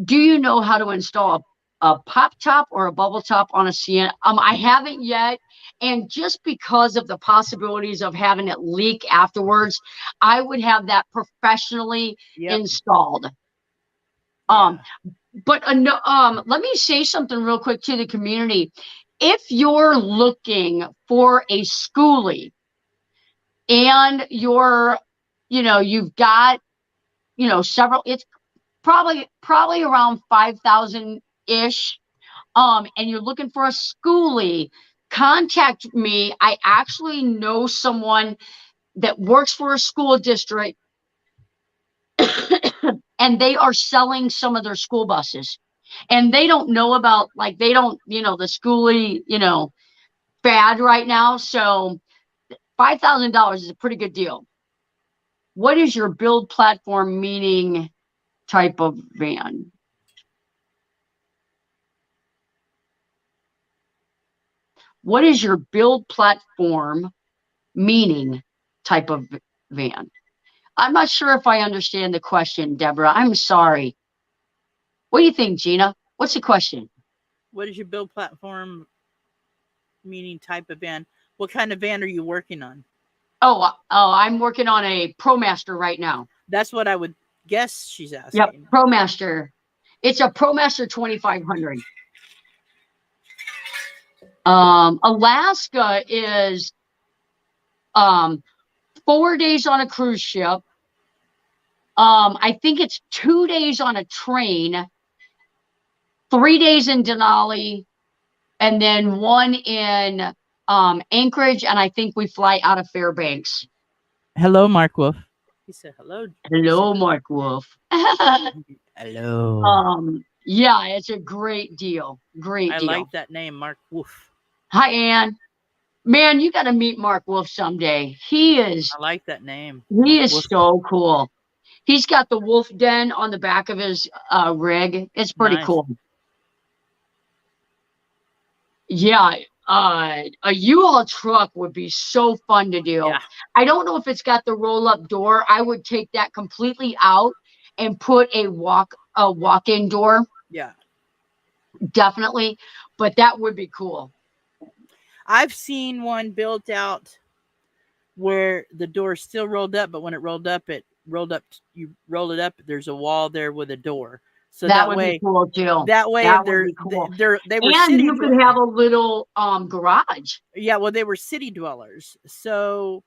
do you know how to install a pop top or a bubble top on a Sienna? I haven't yet. And just because of the possibilities of having it leak afterwards, I would have that professionally Yep. installed. Um, Yeah. but let me say something real quick to the community. If you're looking for a schoolie and you've got, several, it's probably around 5,000 ish. And you're looking for a schoolie, contact me. I actually know someone that works for a school district and they are selling some of their school buses. And they don't know about, like, they don't, the schoolie, fad right now. So $5,000 is a pretty good deal. What is your build platform meaning type of van? What is your build platform meaning type of van? I'm not sure if I understand the question, Deborah. I'm sorry. What do you think, Gina? What's the question? What is your build platform meaning type of van? What kind of van are you working on? Oh, I'm working on a ProMaster right now. That's what I would guess she's Yep, asking. ProMaster. It's a ProMaster 2500. Alaska is 4 days on a cruise ship. I think it's 2 days on a train, 3 days in Denali, and then one in Anchorage, and I think we fly out of Fairbanks. Hello, Mark Wolf. He said hello. Hello, Mark Wolf. Hello. Yeah, it's a great deal. Great I deal. like that name, Mark Wolf. Hi, Ann. Man, you got to meet Mark Wolf someday. I like that name. He Mark is Wolf. so cool. He's got the wolf den on the back of his rig. It's pretty Nice. cool. Yeah, a U-Haul truck would be so fun to do. Yeah. I don't know if it's got the roll-up door. I would take that completely out and put a walk-in door. Yeah. Definitely, but that would be cool. I've seen one built out where the door is still rolled up, but when it rolled up, you roll it up, there's a wall there with a door. So That would be cool too. that way That would be cool. they were And city you could have a little garage. yeah, well, they were city dwellers. So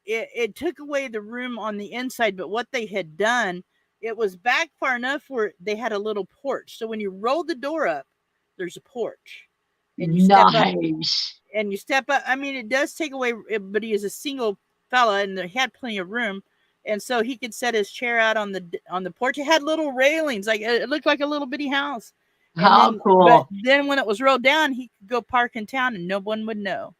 it took away the room on the inside, but what they had done, it was back far enough where they had a little porch. So when you roll the door up, there's a porch. And you step up Nice. and you step up. I mean, it does take away, but he is a single fella, and he had plenty of room, and so he could set his chair out on the porch. It had little railings, like it looked like a little bitty house. And How then, cool. but then when it was rolled down, he could go park in town, and no one would know.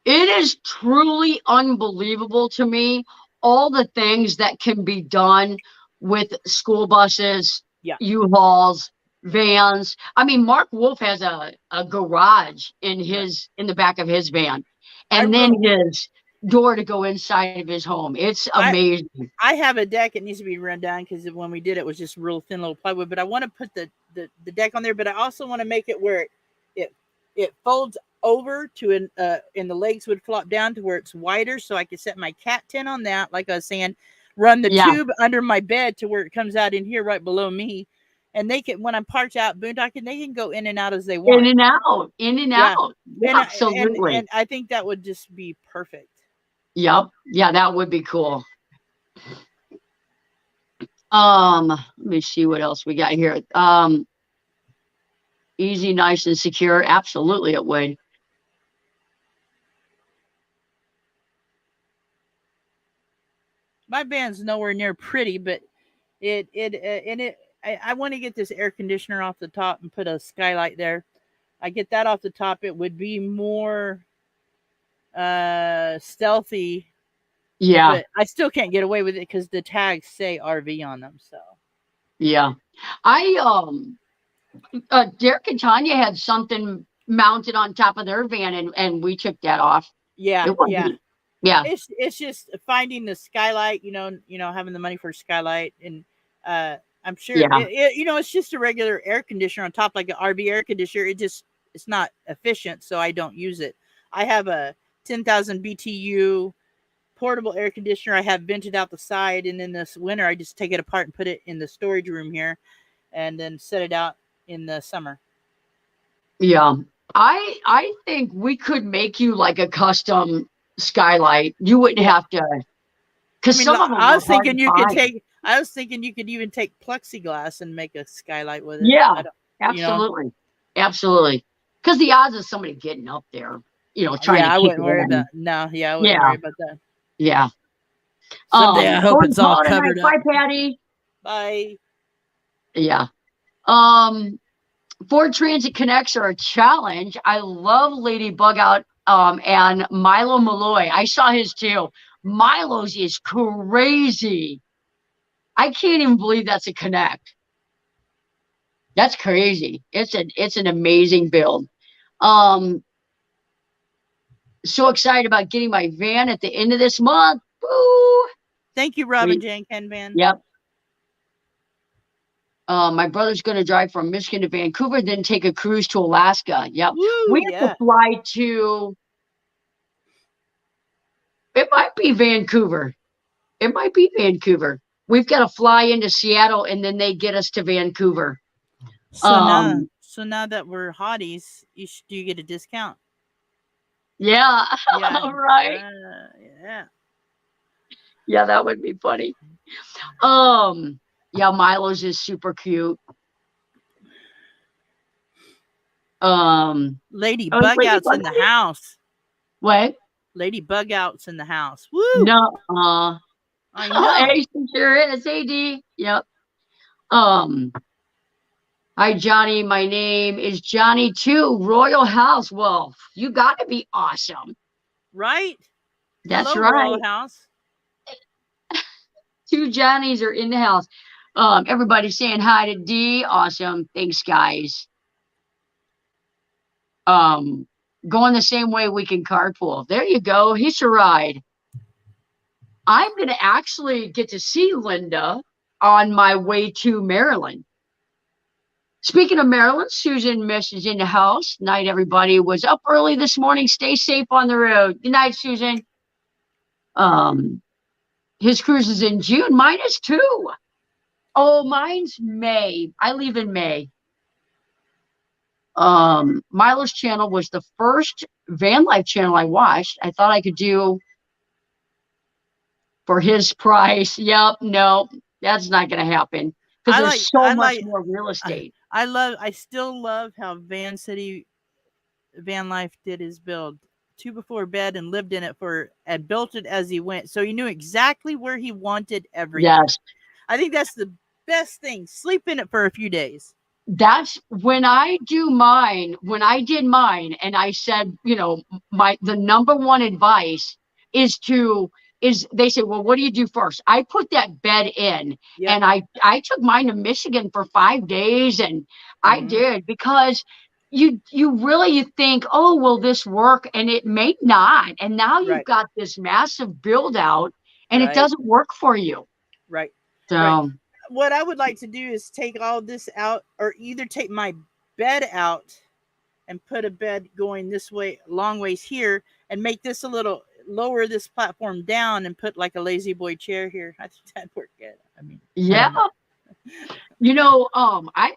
It is truly unbelievable to me all the things that can be done with school buses, Yeah. U-Hauls, vans. I mean, Mark Wolf has a garage in the back of his van, and then his door to go inside of his home. It's amazing. I have a deck. It needs to be run down because when we did it was just real thin little plywood. But I want to put the deck on there. But I also want to make it where it folds over to and the legs would flop down to where it's wider, so I could set my cat tent on that. Like I was saying, run the tube under my bed to where it comes out in here right below me, and they can, when I'm parked out boondocking, they can go in and out as they want. In and out. Yeah, absolutely. And I think that would just be perfect. Yep. Yeah, that would be cool. Let me see what else we got here. Easy, nice, and secure. Absolutely, it would. My van's nowhere near pretty, but I want to get this air conditioner off the top and put a skylight there. I get that off the top, it would be more stealthy. Yeah. But I still can't get away with it because the tags say RV on them. So yeah. I Derek and Tanya had something mounted on top of their van, and we took that off. Yeah, It yeah. wasn't. Yeah, It's just finding the skylight, having the money for a skylight, and I'm sure yeah, it's just a regular air conditioner on top, like an RV air conditioner. It's not efficient, so I don't use it. I have a 10,000 BTU portable air conditioner I have vented out the side, and in this winter I just take it apart and put it in the storage room here, and then set it out in the summer. yeah. I think we could make you like a custom skylight. You wouldn't Yeah, have to, I because mean, some of them I are was hard thinking to you could find. take. I was thinking you could even take plexiglass and make a skylight with it. Yeah, I don't, you know. absolutely, absolutely. Because the odds of somebody getting up there, trying Yeah, to I kick wouldn't it worry about. in. No, yeah, I wouldn't Yeah, worry about that. yeah. Someday I Go hope and it's all call it a night. covered up. Bye, Patty. Bye. Yeah. Um, Ford Transit Connects are a challenge. I love Lady Bug Out and Milo Malloy. I saw his too. Milo's is crazy. I can't even believe that's a connect. That's crazy. It's an amazing build. Um, so excited about getting my van at the end of this month. Woo! Thank you, Robin We, Jane Ken Van. yep. My brother's going to drive from Michigan to Vancouver, then take a cruise to Alaska. Yep. Woo, We have to yeah. fly to, it might be Vancouver. It might be Vancouver. We've got to fly into Seattle and then they get us to Vancouver. So now, Um, so now that we're hotties, do you get a discount? yeah, Yeah, right. yeah. Yeah, that would be funny. Yeah, Milo's is super cute. Lady Oh, Bug Lady Out's Bug. in the house. What? Lady Bug Out's in the house. Woo! No, I know. hey, she sure is. AD. Yep. Um, Hi, Johnny. My name is Johnny too. Royal House. Well, you got to be awesome. Right? That's Hello, Royal right. House. Two Johnnies are in the house. Everybody's saying hi to D. Awesome. Thanks, guys. Um, Going the same way we can carpool. There you go. Hitch a ride. I'm going to actually get to see Linda on my way to Maryland. Speaking of Maryland, Susan Mish is in the house. Night, everybody. Was up early this morning. Stay safe on the road. Good night, Susan. Um, his cruise is in June. Mine is too. Oh, mine's May. I leave in May. Milo's channel was the first van life channel I watched. I thought I could do for his price. Yep, no, that's not going to happen because I there's like. so I much like. more real estate. I still love how Van Life did his build. Two before bed and lived in it and built it as he went. So he knew exactly where he wanted everything. Yes. I think that's the best thing. Sleep in it for a few days. That's when I do mine, when I did mine, and I said, the number one advice is they say, well, what do you do first? I put that bed in. Yep. And I took mine to Michigan for 5 days, and I did, because you really think, oh, will this work? And it may not. And now you've got this massive build out and it doesn't work for you. Right. So right. What I would like to do is take all this out, or either take my bed out and put a bed going this way, long ways here, and make this a little, lower this platform down and put like a lazy boy chair here. I think that'd work good. I mean, yeah. I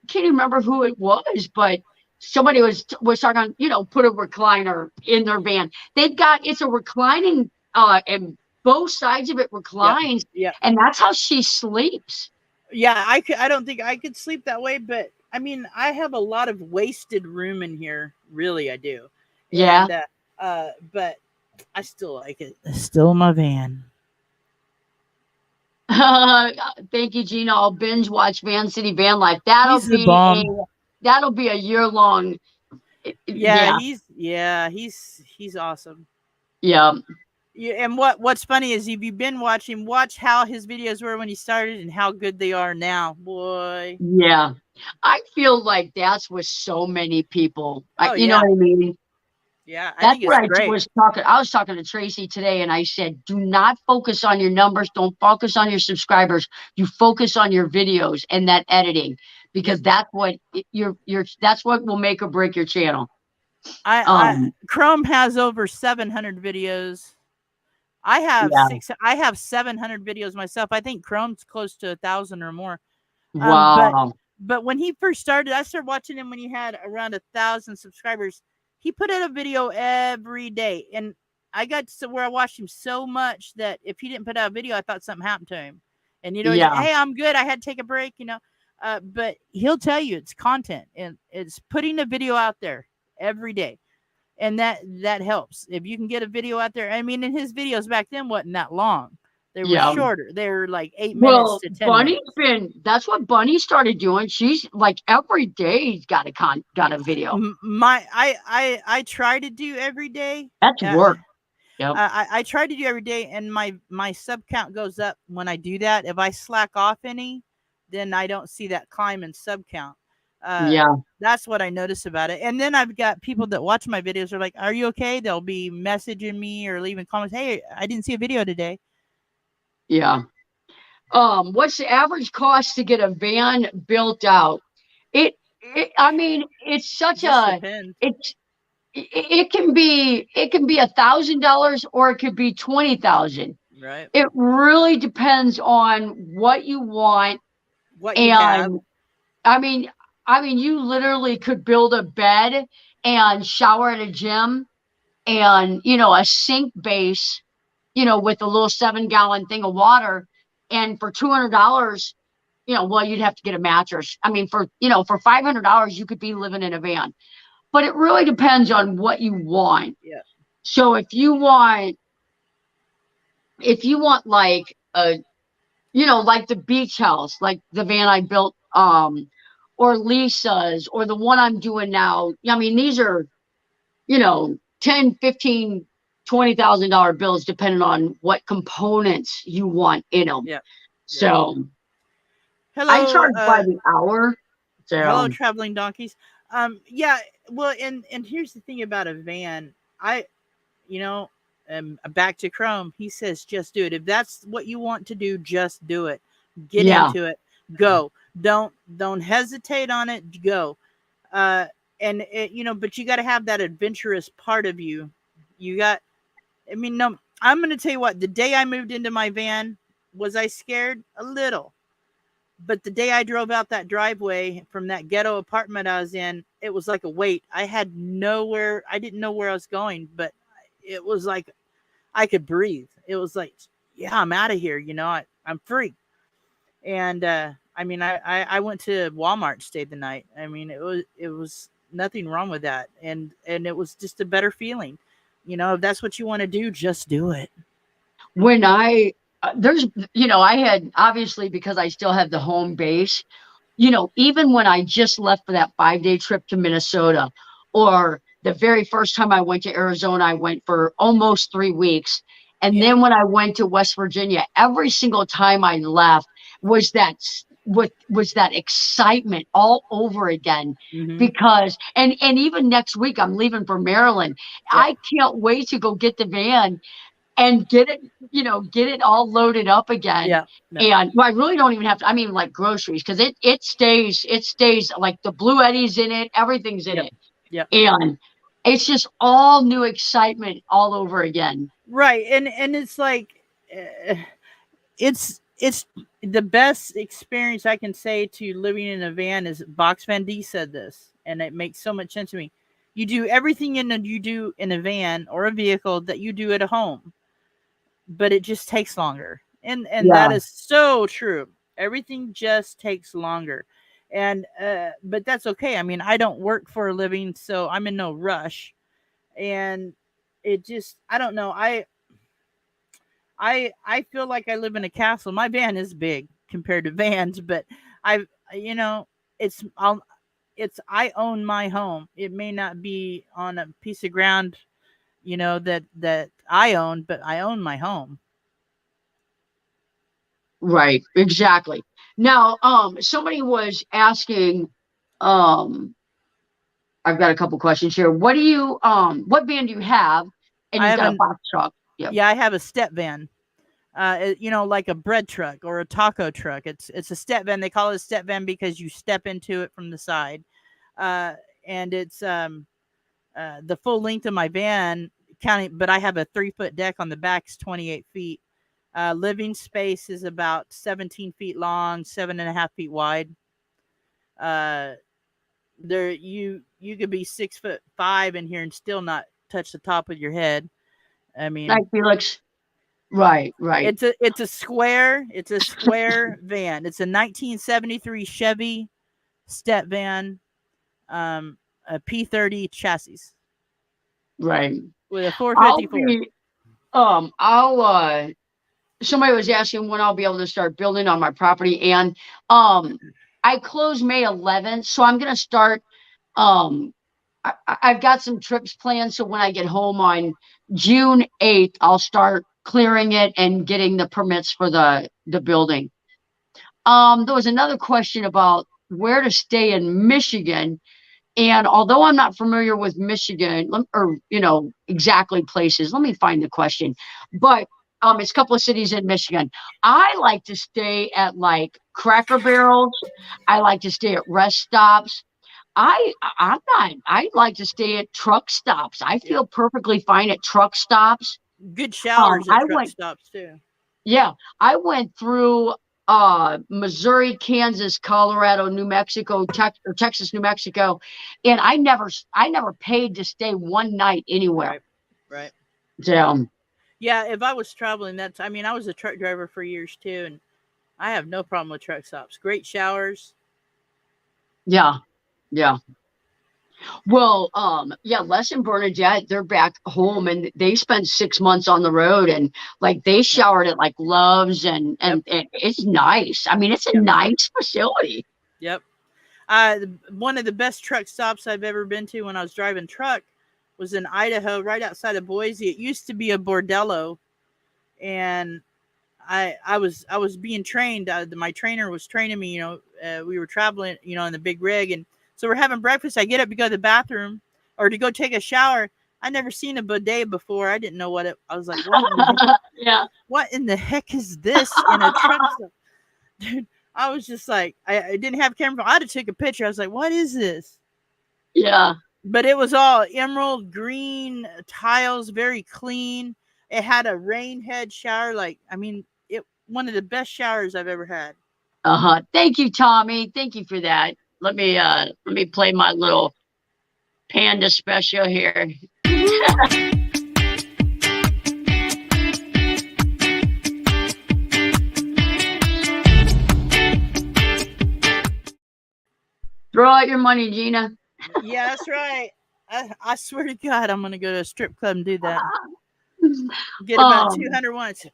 can't remember who it was, but somebody was talking, put a recliner in their van. It's a reclining, and both sides of it reclines. Yeah. And that's how she sleeps. Yeah, I don't think I could sleep that way, but I mean, I have a lot of wasted room in here. Really, I do. Yeah. And, but I still like it. It's still my van. Thank you, Gina. I'll binge watch Van City Van Life. That'll be a year-long. Yeah, he's awesome. Yeah. And what's funny is if you've been watching, watch how his videos were when he started and how good they are now. Boy. Yeah. I feel like that's with so many people. Oh You know yeah. what I mean? Yeah. I That's think what it's I great. was talking. I was talking to Tracy today, and I said, "Do not focus on your numbers. Don't focus on your subscribers. You focus on your videos and that editing, Yep. because that's what that's what will make or break your channel." I Um, Chrome has over 700 videos. I have yeah. 700 videos myself. I think Chrome's close to 1,000 or more. Um, but Wow. but when he first started, I started watching him when he had around 1,000 subscribers. He put out a video every day, and I got to where I watched him so much that if he didn't put out a video, I thought something happened to him. And Yeah. hey, I'm good. I had to take a break. But he'll tell you it's content and it's putting a video out there every day, and that helps if you can get a video out there. I mean, and his videos back then wasn't that long; they were Yeah. shorter. They were like 8 minutes Well, to 10 minutes. That's what Bunny started doing. She's like every day got a video. My I try to do every day. That's Uh, work. Yep. I try to do every day, and my sub count goes up when I do that. If I slack off any, then I don't see that climb in sub count. Uh, Yeah. that's what I notice about it. And then I've got people that watch my videos are like, "Are you okay?" They'll be messaging me or leaving comments. Hey, I didn't see a video today. Yeah. What's the average cost to get a van built out? I mean, it's such Just a, depends, it's, it can be $1,000 or it could be 20,000. right? It really depends on what you want. What you have, And I mean, you literally could build a bed and shower at a gym and, a sink base, with a little 7-gallon thing of water. And for $200, well, you'd have to get a mattress. I mean, for $500, you could be living in a van. But it really depends on what you want. yeah, So if you want like like the beach house, like the van I built, or Lisa's, or the one I'm doing now. I mean, these are, 10, 15, $20,000 bills, depending on what components you want in them. yeah, yeah. So I Hello, charge by the hour. hello, So traveling donkeys. Yeah. Well, and here's the thing about a van. You know, back to Chrome. He says, just do it. If that's what you want to do, just do it. Get yeah, into it. Go. Don't hesitate on it. Go. Uh, and but you got to have that adventurous part of you. You got. I mean, no. I'm going to tell you what. The day I moved into my van, was I scared? A little. But the day I drove out that driveway from that ghetto apartment I was in, it was like a weight. I didn't know where I was going, but it was like I could breathe. It was like, yeah, I'm out of here. I'm free. And I mean, I went to Walmart, stayed the night. I mean, it was nothing wrong with that, and it was just a better feeling. If that's what you want to do, just do it. when I there's I had, obviously, because I still have the home base. Even when I just left for that 5-day trip to Minnesota, or the very first time I went to Arizona, I went for almost 3 weeks. And Yeah. then when I went to West Virginia, every single time I left was that excitement all over again. Mm-hmm. Because and even next week I'm leaving for Maryland. Yeah. I can't wait to go get the van and get it all loaded up again. Yeah. No. And well, I really don't even have to, I mean, like groceries, because it stays like the Blue Eddies in it, everything's in Yep. it. Yep. And it's just all new excitement all over again. Right. And it's like, uh, it's the best experience I can say to living in a van is Box Van D said this, and it makes so much sense to me. You do everything you do in a van or a vehicle that you do at a home, but it just takes longer. And that Yeah. is so true. Everything just takes longer. And but that's okay. I mean, I don't work for a living, so I'm in no rush. And it just, I don't know. I feel like I live in a castle. My van is big compared to vans, but I you know it's I own my home. It may not be on a piece of ground that I own, but I own my home. Right, exactly. Now, somebody was asking, um, I've got a couple questions here. What van do you have? And I you've have got a an box truck. Yep. Yeah, I have a step van. Like a bread truck or a taco truck. It's a step van. They call it a step van because you step into it from the side. Uh, and it's the full length of my van counting, but I have a 3-foot deck on the back. Is 28 feet. Living space is about 17 feet long, 7.5 feet wide. Uh, you could be 6'5" in here and still not touch the top of your head. I Night, mean, Felix. Right, right, it's a square van. It's a 1973 Chevy step van, um, a P30 chassis right. with a I'll 454. be, I'll, somebody was asking when I'll be able to start building on my property, and I close May 11th, so I'm gonna start. Um, I've got some trips planned, so when I get home on June 8th, I'll start clearing it and getting the permits for the building. There was another question about where to stay in Michigan. And although I'm not familiar with Michigan, or exactly places, let me find the question. But it's a couple of cities in Michigan. I like to stay at like Cracker Barrels. I like to stay at rest stops. I'm not. I like to stay at truck stops. I Yep. feel perfectly fine at truck stops. Good showers at I truck went. stops too. Yeah, I went through Missouri, Kansas, Colorado, New Mexico, Texas, New Mexico, and I never paid to stay one night anywhere. Right. Right. So Yeah, if I was traveling, I mean, I was a truck driver for years too, and I have no problem with truck stops. Great showers. yeah, yeah. Well, yeah, Les and Bernadette, they're back home and they spent 6 months on the road, and like they Yep. showered at like Love's, and Yep. and it's nice. I mean, it's a Yep. nice facility. Yep. One of the best truck stops I've ever been to when I was driving truck was in Idaho, right outside of Boise. It used to be a bordello, and I was being trained. My trainer was training me. We were traveling, in the big rig, and so we're having breakfast. I get up to go to the bathroom or to go take a shower. I never seen a bidet before. I didn't know what it. I was like, what in the heck? Yeah. What in the heck is this in a truck stop? Dude, I was just like, I didn't have camera. I had to take a picture. I was like, what is this? Yeah. But it was all emerald green tiles, very clean. It had a rain head shower. Like, I mean, it one of the best showers I've ever had. Uh-huh. Thank you, Tommy. Thank you for that. Let me play my little panda special here. Throw out your money, Gina. Yeah, that's right. I swear to God, I'm gonna go to a strip club and do that. Get about Um, 200 once.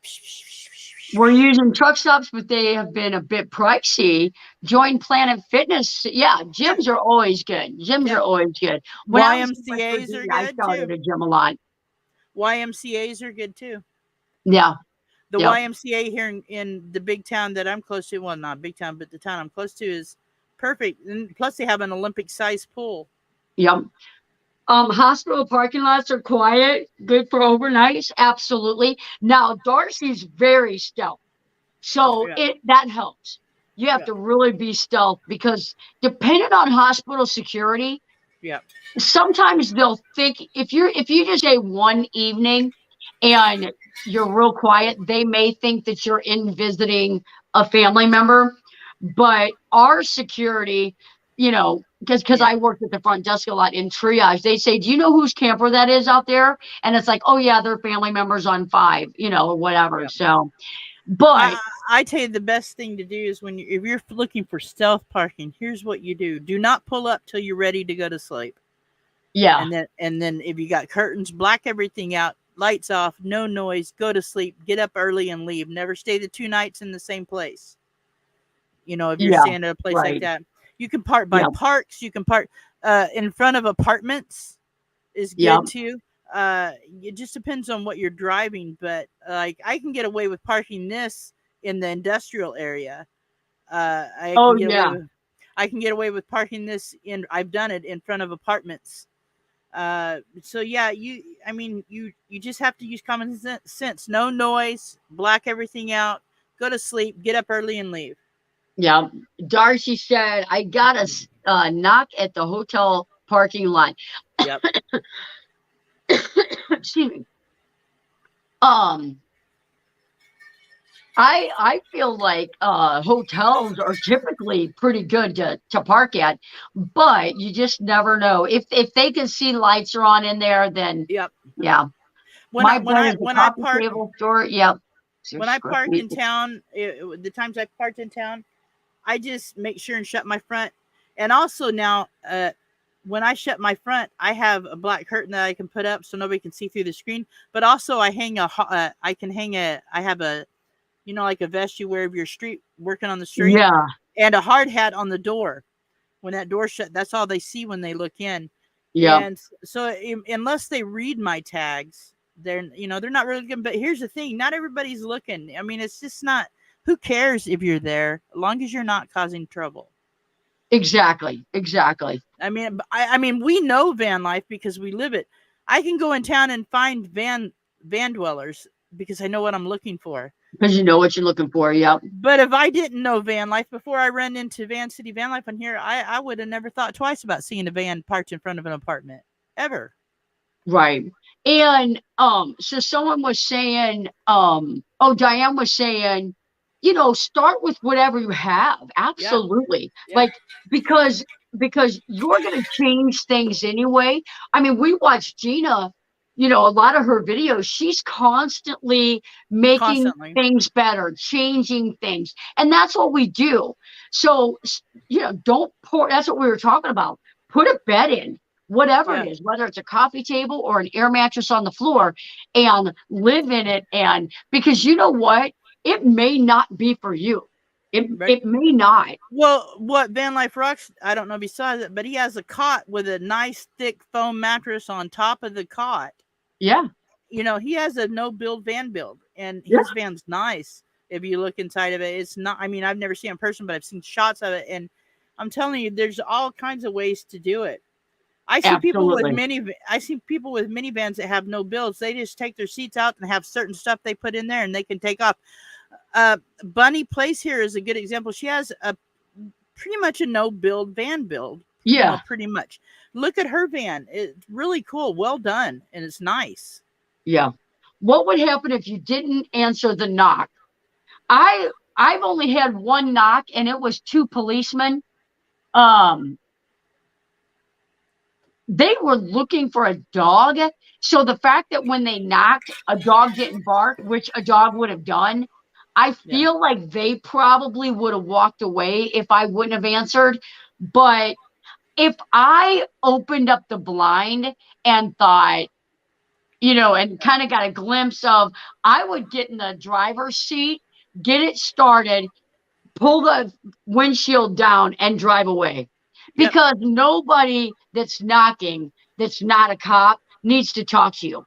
we're using truck stops, but they have been a bit pricey. Join Planet Fitness. Yeah, Yeah, gyms are always good. Gyms yeah. are always good. When I was in West YMCA's are Virginia, I good started too. a gym a lot. YMCA's are good too. Yeah. The Yep. YMCA here in the big town that I'm close to, well, not big town, but the town I'm close to is perfect. And plus, they have an Olympic sized pool. Yep. Hospital parking lots are quiet, good for overnights. Absolutely. Now, Darcy's very stealth. So Yeah, that helps. You have yeah, to really be stealth because depending on hospital security, yeah, sometimes they'll think if you just say one evening and you're real quiet, they may think that you're in visiting a family member. But our security, because yeah, I worked at the front desk a lot in triage, they say, "Do you know whose camper that is out there?" And it's like, "Oh yeah, they're family members on 5, or whatever." yeah. So, I but I tell you the best thing to do is if you're looking for stealth parking, here's what you do: do not pull up till you're ready to go to sleep, yeah, and then if you got curtains, black everything out, lights off, no noise, go to sleep, get up early and leave. Never stay the 2 nights in the same place. If you're yeah, staying at a place like right, that, you can park by yeah, parks. You can park in front of apartments is yeah, good too. It just depends on what you're driving, but like I can get away with parking this in the industrial area. I Oh can get away yeah. with I can get away with parking this in. I've done it in front of apartments. So yeah, I mean, you just have to use common sense. No noise, black everything out, go to sleep, get up early, and leave. Yeah. Darcy said, I got a knock at the hotel parking lot. Yep. Excuse me. Um, I feel like hotels are typically pretty good to park at, but you just never know. If they can see lights are on in there, then Yep. yeah. When I My when bet I is a when I coffee park table store. Yep. when Six I square park feet. in town, the times I've parked in town, I just make sure and shut my front. And also now, when I shut my front, I have a black curtain that I can put up so nobody can see through the screen. But also, I can hang I have a, like a vest you wear if you're street working on the street, Yeah. and a hard hat on the door. When that door shut, that's all they see when they look in. Yep. And so, unless they read my tags, they're not really looking. But here's the thing: not everybody's looking. I mean, it's just not. Who cares if you're there, as long as you're not causing trouble. Exactly. Exactly. I mean, we know van life because we live it. I can go in town and find van dwellers because I know what I'm looking for. Because you know what you're looking for. Yep. But if I didn't know van life before I ran into Van City Van Life on here, I would have never thought twice about seeing a van parked in front of an apartment ever. Right. And so someone was saying, oh, Diane was saying, start with whatever you have. Yeah, Absolutely. yeah, Like because you're gonna change things anyway. I mean, we watch Gina, a lot of her videos, she's constantly making constantly. things better, changing things. And that's what we do. So, don't pour, that's what we were talking about. Put a bed in, whatever it Yeah, is, whether it's a coffee table or an air mattress on the floor, and live in it. And because you know what? It may not be for you. It right. it may not. Well, what Van Life Rocks, I don't know if he saw it, but he has a cot with a nice thick foam mattress on top of the cot. Yeah. He has a no build van build, and Yeah. his van's nice. If you look inside of it, it's not. I mean, I've never seen it in person, but I've seen shots of it, and I'm telling you, there's all kinds of ways to do it. I see people with Absolutely. mini. I see people with minivans that have no builds. They just take their seats out and have certain stuff they put in there, and they can take off. Bunny Place here is a good example. She has a pretty much a no build van build. Yeah. Pretty much. Look at her van. It's really cool. Well done, and it's nice. Yeah. What would happen if you didn't answer the knock? I've only had one knock, and it was two policemen. Um, they were looking for a dog. So the fact that when they knocked, a dog didn't bark, which a dog would have done, I Yeah. feel like they probably would have walked away if I wouldn't have answered. But if I opened up the blind and thought, and kind of got a glimpse of, I would get in the driver's seat, get it started, pull the windshield down, and drive away. Yep. Because nobody that's knocking that's not a cop needs to talk to you.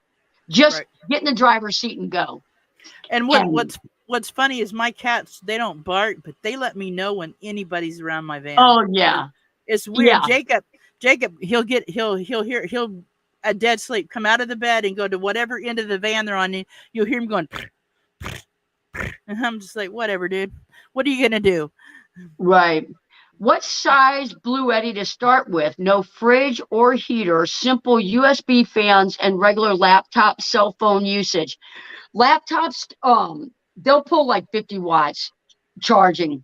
Just Right. get in the driver's seat and go. And And what's funny is my cats, they don't bark, but they let me know when anybody's around my van. oh yeah, It's weird. yeah, Jacob, he'll hear he'll a dead sleep come out of the bed and go to whatever end of the van they're on. And you'll hear him going, and I'm just like, whatever, dude. What are you gonna do? right. What size Blue Eddy to start with? No fridge or heater, simple USB fans, and regular laptop cell phone usage. Laptops, they'll pull like 50 watts charging.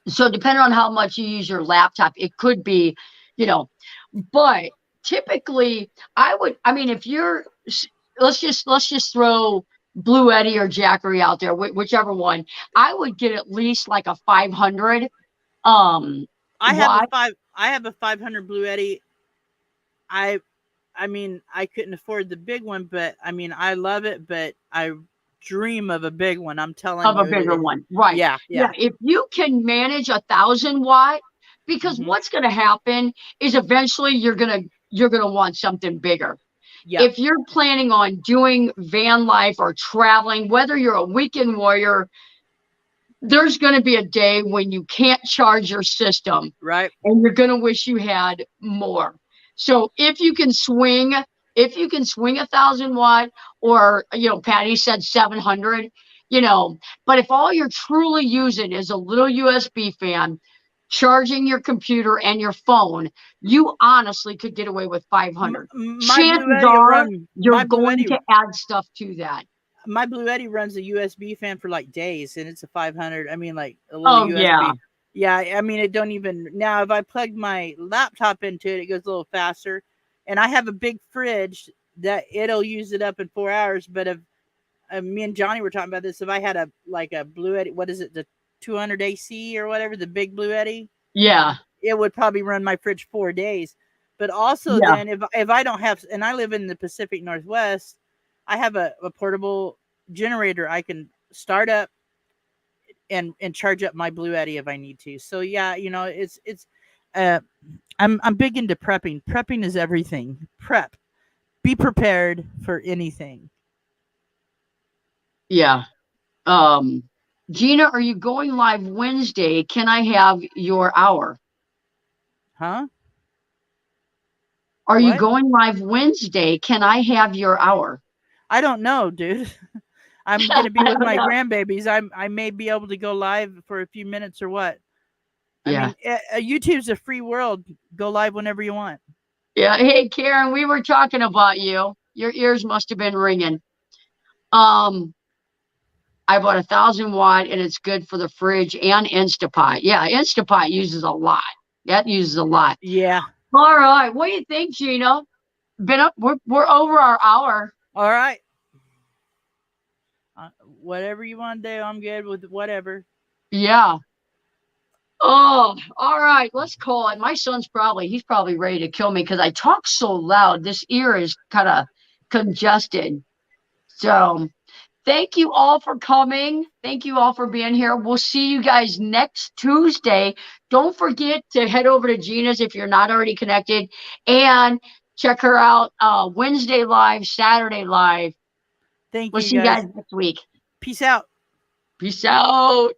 So depending on how much you use your laptop, it could be, you know, but typically I mean, if you're, let's just throw Blue Eddy or Jackery out there, whichever one. I would get at least like a 500 watt. I have a 500 Blue Eddy. I I mean, I couldn't afford the big one, but I mean, I love it, but I dream of a big one. I'm telling Of a you. bigger one, right? Yeah, Yeah, yeah. if you can manage 1,000 watt, because Hmm. what's going to happen is eventually you're gonna want something bigger. Yeah. If you're planning on doing van life or traveling, whether you're a weekend warrior, there's going to be a day when you can't charge your system Right. and you're going to wish you had more. So if you can swing 1,000 watt, or, Patty said 700, but if all you're truly using is a little USB fan, charging your computer and your phone, you honestly could get away with 500. My Blue Chances Eddy will are run. you're going to add stuff to that. My Blue Eddy runs a USB fan for like days, and it's a 500. I mean, like a little Oh, yeah. USB. Yeah, I mean, it don't even now. If I plug my laptop into it, it goes a little faster. And I have a big fridge that it'll use it up in 4 hours. But if me and Jonnie were talking about this, if I had a Blue Eddy, what is it, the 200 AC or whatever, the big Blue Eddy, Yeah. it would probably run my fridge 4 days. But also, Yeah. then if I don't have, and I live in the Pacific Northwest, I have a portable generator I can start up and charge up my Blue Eddy if I need to. So yeah, it's uh I'm big into prepping. Prepping is everything. Prep. Be prepared for anything. Yeah. Um, Gina, are you going live Wednesday? Can I have your hour? Huh? Are you What? going live Wednesday? Can I have your hour? I don't know, dude. I'm gonna be I with don't my know. grandbabies. I may be able to go live for a few minutes or what. I Yeah. mean, YouTube's a free world. Go live whenever you want. Yeah. Hey, Karen, we were talking about you. Your ears must have been ringing. Um, I bought 1,000 watt and it's good for the fridge and Instapot. Yeah, Instapot uses a lot. That uses a lot. Yeah. All right. What do you think, Gina? Been up. We're over our hour. All right. Whatever you want to do, I'm good with whatever. Yeah. Oh, all right. Let's call it. My son's he's probably ready to kill me because I talk so loud. This ear is kind of congested. So thank you all for coming. Thank you all for being here. We'll see you guys next Tuesday. Don't forget to head over to Gina's if you're not already connected, and check her out Wednesday live, Saturday live. Thank We'll you see you guys guys. next week. Peace out. Peace out.